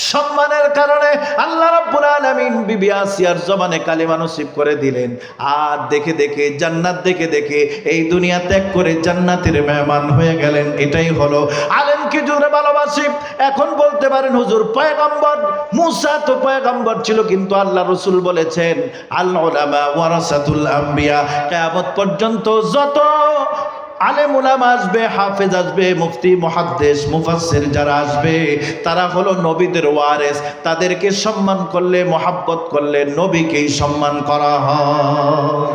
সম্মানের কারণে আল্লাহ রাব্বুল আলামিন বিবি আসিয়ার জবানে কালিমা নসিব করে দিলেন। আর দেখে দেখে জান্নাত দেখে দেখে এই দুনিয়া ত্যাগ করে জান্নাতের মেহমান হয়ে গেলেন। এটাই হলো আলেমকে জোরে ভালোবাসি। এখন বলতে পারেন, হুজুর পয়গম্বর মুসা তো পয়গম্বর ছিল, কিন্তু আল্লাহ রাসূল বলেছেন আল উলামা ওয়ারাসাতুল আম্বিয়া, কিয়ামত পর্যন্ত যত আলেম উলামা আসবে, হাফেজ আসবে, মুফতি মুহাদ্দিস মুফাসসির যারা আসবে, তারা হলো নবীদের ওয়ারিস। তাদেরকে সম্মান করলে, মহাব্বত করলে নবীকেই সম্মান করা হয়।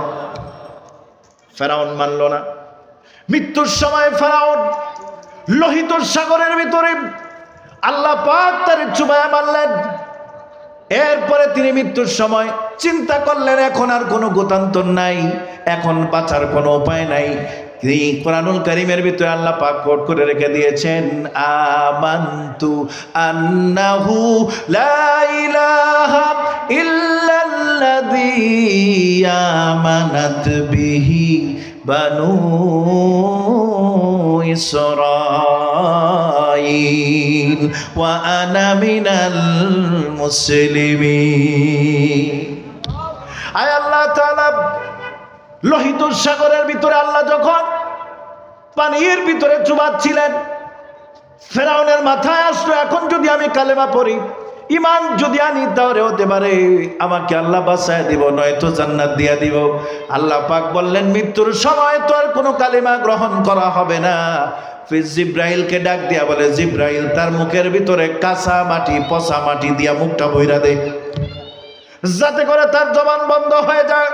ফেরাউন মানল না। মৃত্যুর সময় ফেরাউন লোহিত সাগরের ভিতরে আল্লাহ পাক তার চুবায়া মারলেন। এরপরে তিনি মৃত্যুর সময় চিন্তা করলেন, এখন আর কোনো গতান্তর নাই, এখন বাঁচার কোনো উপায় নাই। এই কোরআনুল কারীমের ভিতরে আল্লাহ পাক কোট করে রেখে দিয়েছেন, আমানতু আন্নাহু লা ইলাহা ইল্লাল্লাযী আমানাত বিহি বানু ইসরাঈল ওয়া আনা মিনাল মুসলিমিন। আয় আল্লাহ তাআলা লোহিত সাগরের ভিতরে আল্লাহ যখন পানির ভিতরে চুবাচ্ছিলেন, ফেরাউনের মাথায় আসলো, এখন যদি আমি কালেমা পড়ি, ঈমান যদি আনি, তাহলে হতে পারে আমাকে আল্লাহ বাঁচায় দিব, নয়তো জান্নাত দিয়া দিব। আল্লাহ পাক বললেন, মৃত্যুর সময় তো আর কোনো কালেমা গ্রহণ করা হবে না। ফির জিব্রাইলকে ডাক দিয়া বলে, জিব্রাইল তার মুখের ভিতরে কাঁচা মাটি, পচা মাটি দিয়া মুখটা ভইরা দে, যাতে করে তার জবান বন্ধ হয়ে যায়,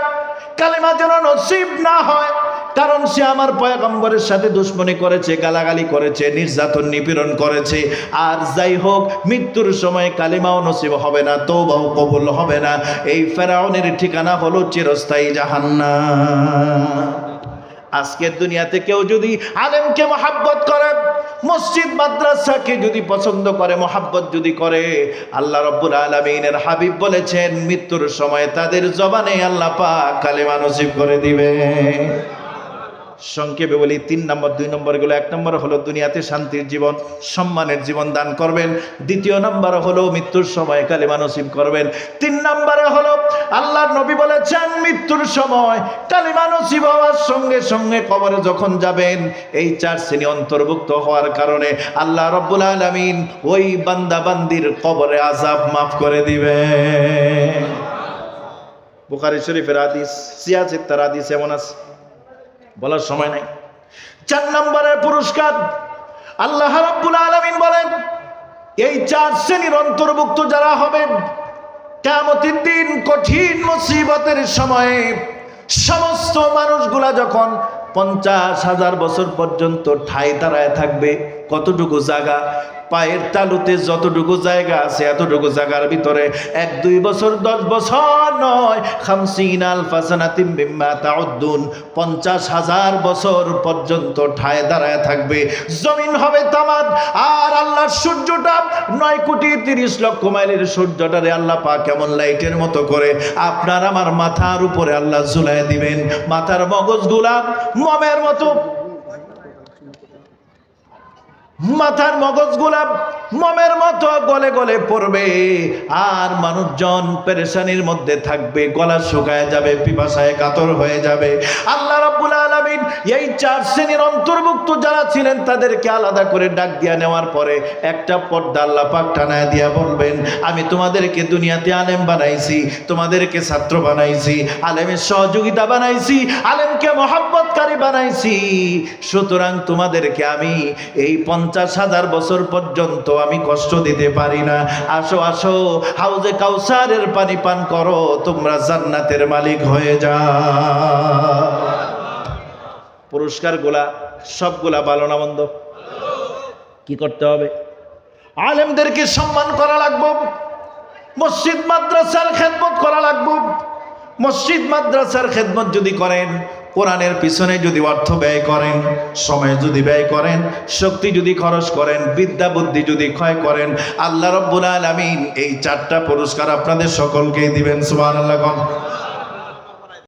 কালেমা যেন নসিব না হয়। কারণ সে আমার পয়গম্বরের সাথে দুশ্মনী করেছে, গালাগালি করেছে, নির্যাতন নিপীড়ন করেছে। আর যাই হোক, মৃত্যুর সময় কালেমাও নসিব হবে না, তওবাও কবুল হবে না। এই ফেরাউনের ঠিকানা হলো চিরস্থায়ী জাহান্নাম। আজকের দুনিয়াতে কেউ যদি আলেমকে মহাব্বত করে, মসজিদ মাদ্রাসাকে যদি পছন্দ করে, মহাব্বত যদি করে, আল্লাহ রাব্বুল আলামিনের হাবিব বলেছেন মৃত্যুর সময় তাদের জবানে আল্লাহ পাক কালেমা নসিব করে দিবে। সংক্ষেপে বলি, 3 নম্বর 2 নম্বর গুলো। 1 নম্বর হলো দুনিয়াতে শান্তির জীবন, সম্মানের জীবন দান করবেন। 2 নম্বর হলো মৃত্যুর সময় কালেমা নসিব করবেন। 3 নম্বরে হলো আল্লাহর নবী বলেছেন মৃত্যুর সময় কালেমা নসিব হওয়ার সঙ্গে সঙ্গে কবরে যখন যাবেন, এই 4 শ্রেণী অন্তর্ভুক্ত হওয়ার কারণে আল্লাহ রাব্বুল আলামিন ওই বান্দা বান্দির কবরে আযাব মাফ করে দিবেন। বুখারী শরীফের হাদিস, সিয়াসিত্তার হাদিস এমন আছে, বলার সময় নাই। 4 নম্বরের পুরস্কার আল্লাহ রাব্বুল আলামিন বলেন, এই 4 শ্রেণীর অন্তর্ভুক্ত যারা হবেন, কিয়ামতের দিন কঠিন মুসিবতের সময়ে সমস্ত মানুষগুলা যখন 50,000 বছর পর্যন্ত ঠায় দাঁড়ায় থাকবে, কতটুকু জায়গা, পায়ের তালুতে যতটুকু জায়গা আছে এতটুকু জায়গার ভিতরে 1-2 বছর 10 বছর নয় 50 আলফা সানাতিম মিম্মা তাউদ্দুন 50,000 বছর পর্যন্ত ঠায় দাঁড়ায় থাকবে, জমিন হবে তামাদ। আর আল্লাহর সূর্যটা 9,30,00,000 মাইলের সূর্যটারে আল্লাহ পাক কেমন লাইটের মতো করে আপনার আমার মাথার উপরে আল্লাহ ঝুলায় দিবেন। মাথার মগজগুলা মমের মতো, মাথার মগজগুলা মমের মতো গলে গলে পড়বে, আর মানুষজন পেরেশানির মধ্যে থাকবে, গলা শুকায় যাবে, পিপাসায় কাতর হয়ে যাবে। আল্লাহ রাব্বুল আলামিন এই 4 শ্রেণীর অন্তর্ভুক্ত যারা ছিলেন তাদেরকে আলাদা করে ডাক দিয়া নেওয়ার পরে একটা পর্দা আল্লাহ পাক টানায় দিয়া বলবেন, আমি তোমাদেরকে দুনিয়াতে আলেম বানাইছি, তোমাদেরকে ছাত্র বানাইছি, আলেমের সহযোগিতা বানাইছি, আলেমকে মহব্বতকারী বানাইছি, সুতরাং তোমাদেরকে আমি এই 50,000 বছর পর্যন্ত আমি কষ্ট দিতে পারি না। আসো আসো, হাউজে কাউসারের পানি পান করো, তোমরা জান্নাতের মালিক হয়ে যাও। পুরস্কারগুলা সবগুলা ভালো না মন্দ? কি করতে হবে? আলেমদেরকে সম্মান করা লাগবে, মসজিদ মাদ্রাসার খেদমত করা লাগবে। মসজিদ মাদ্রাসার খেদমত যদি করেন, কোরআনের পিছনে যদি অর্থ ব্যয় করেন, সময় যদি ব্যয় করেন, শক্তি যদি খরচ করেন, বিদ্যা বুদ্ধি যদি ক্ষয় করেন, আল্লাহ রাব্বুল আলামিন এই 4টা পুরস্কার আপনাদের সকলকেই দিবেন। সুবহানাল্লাহ।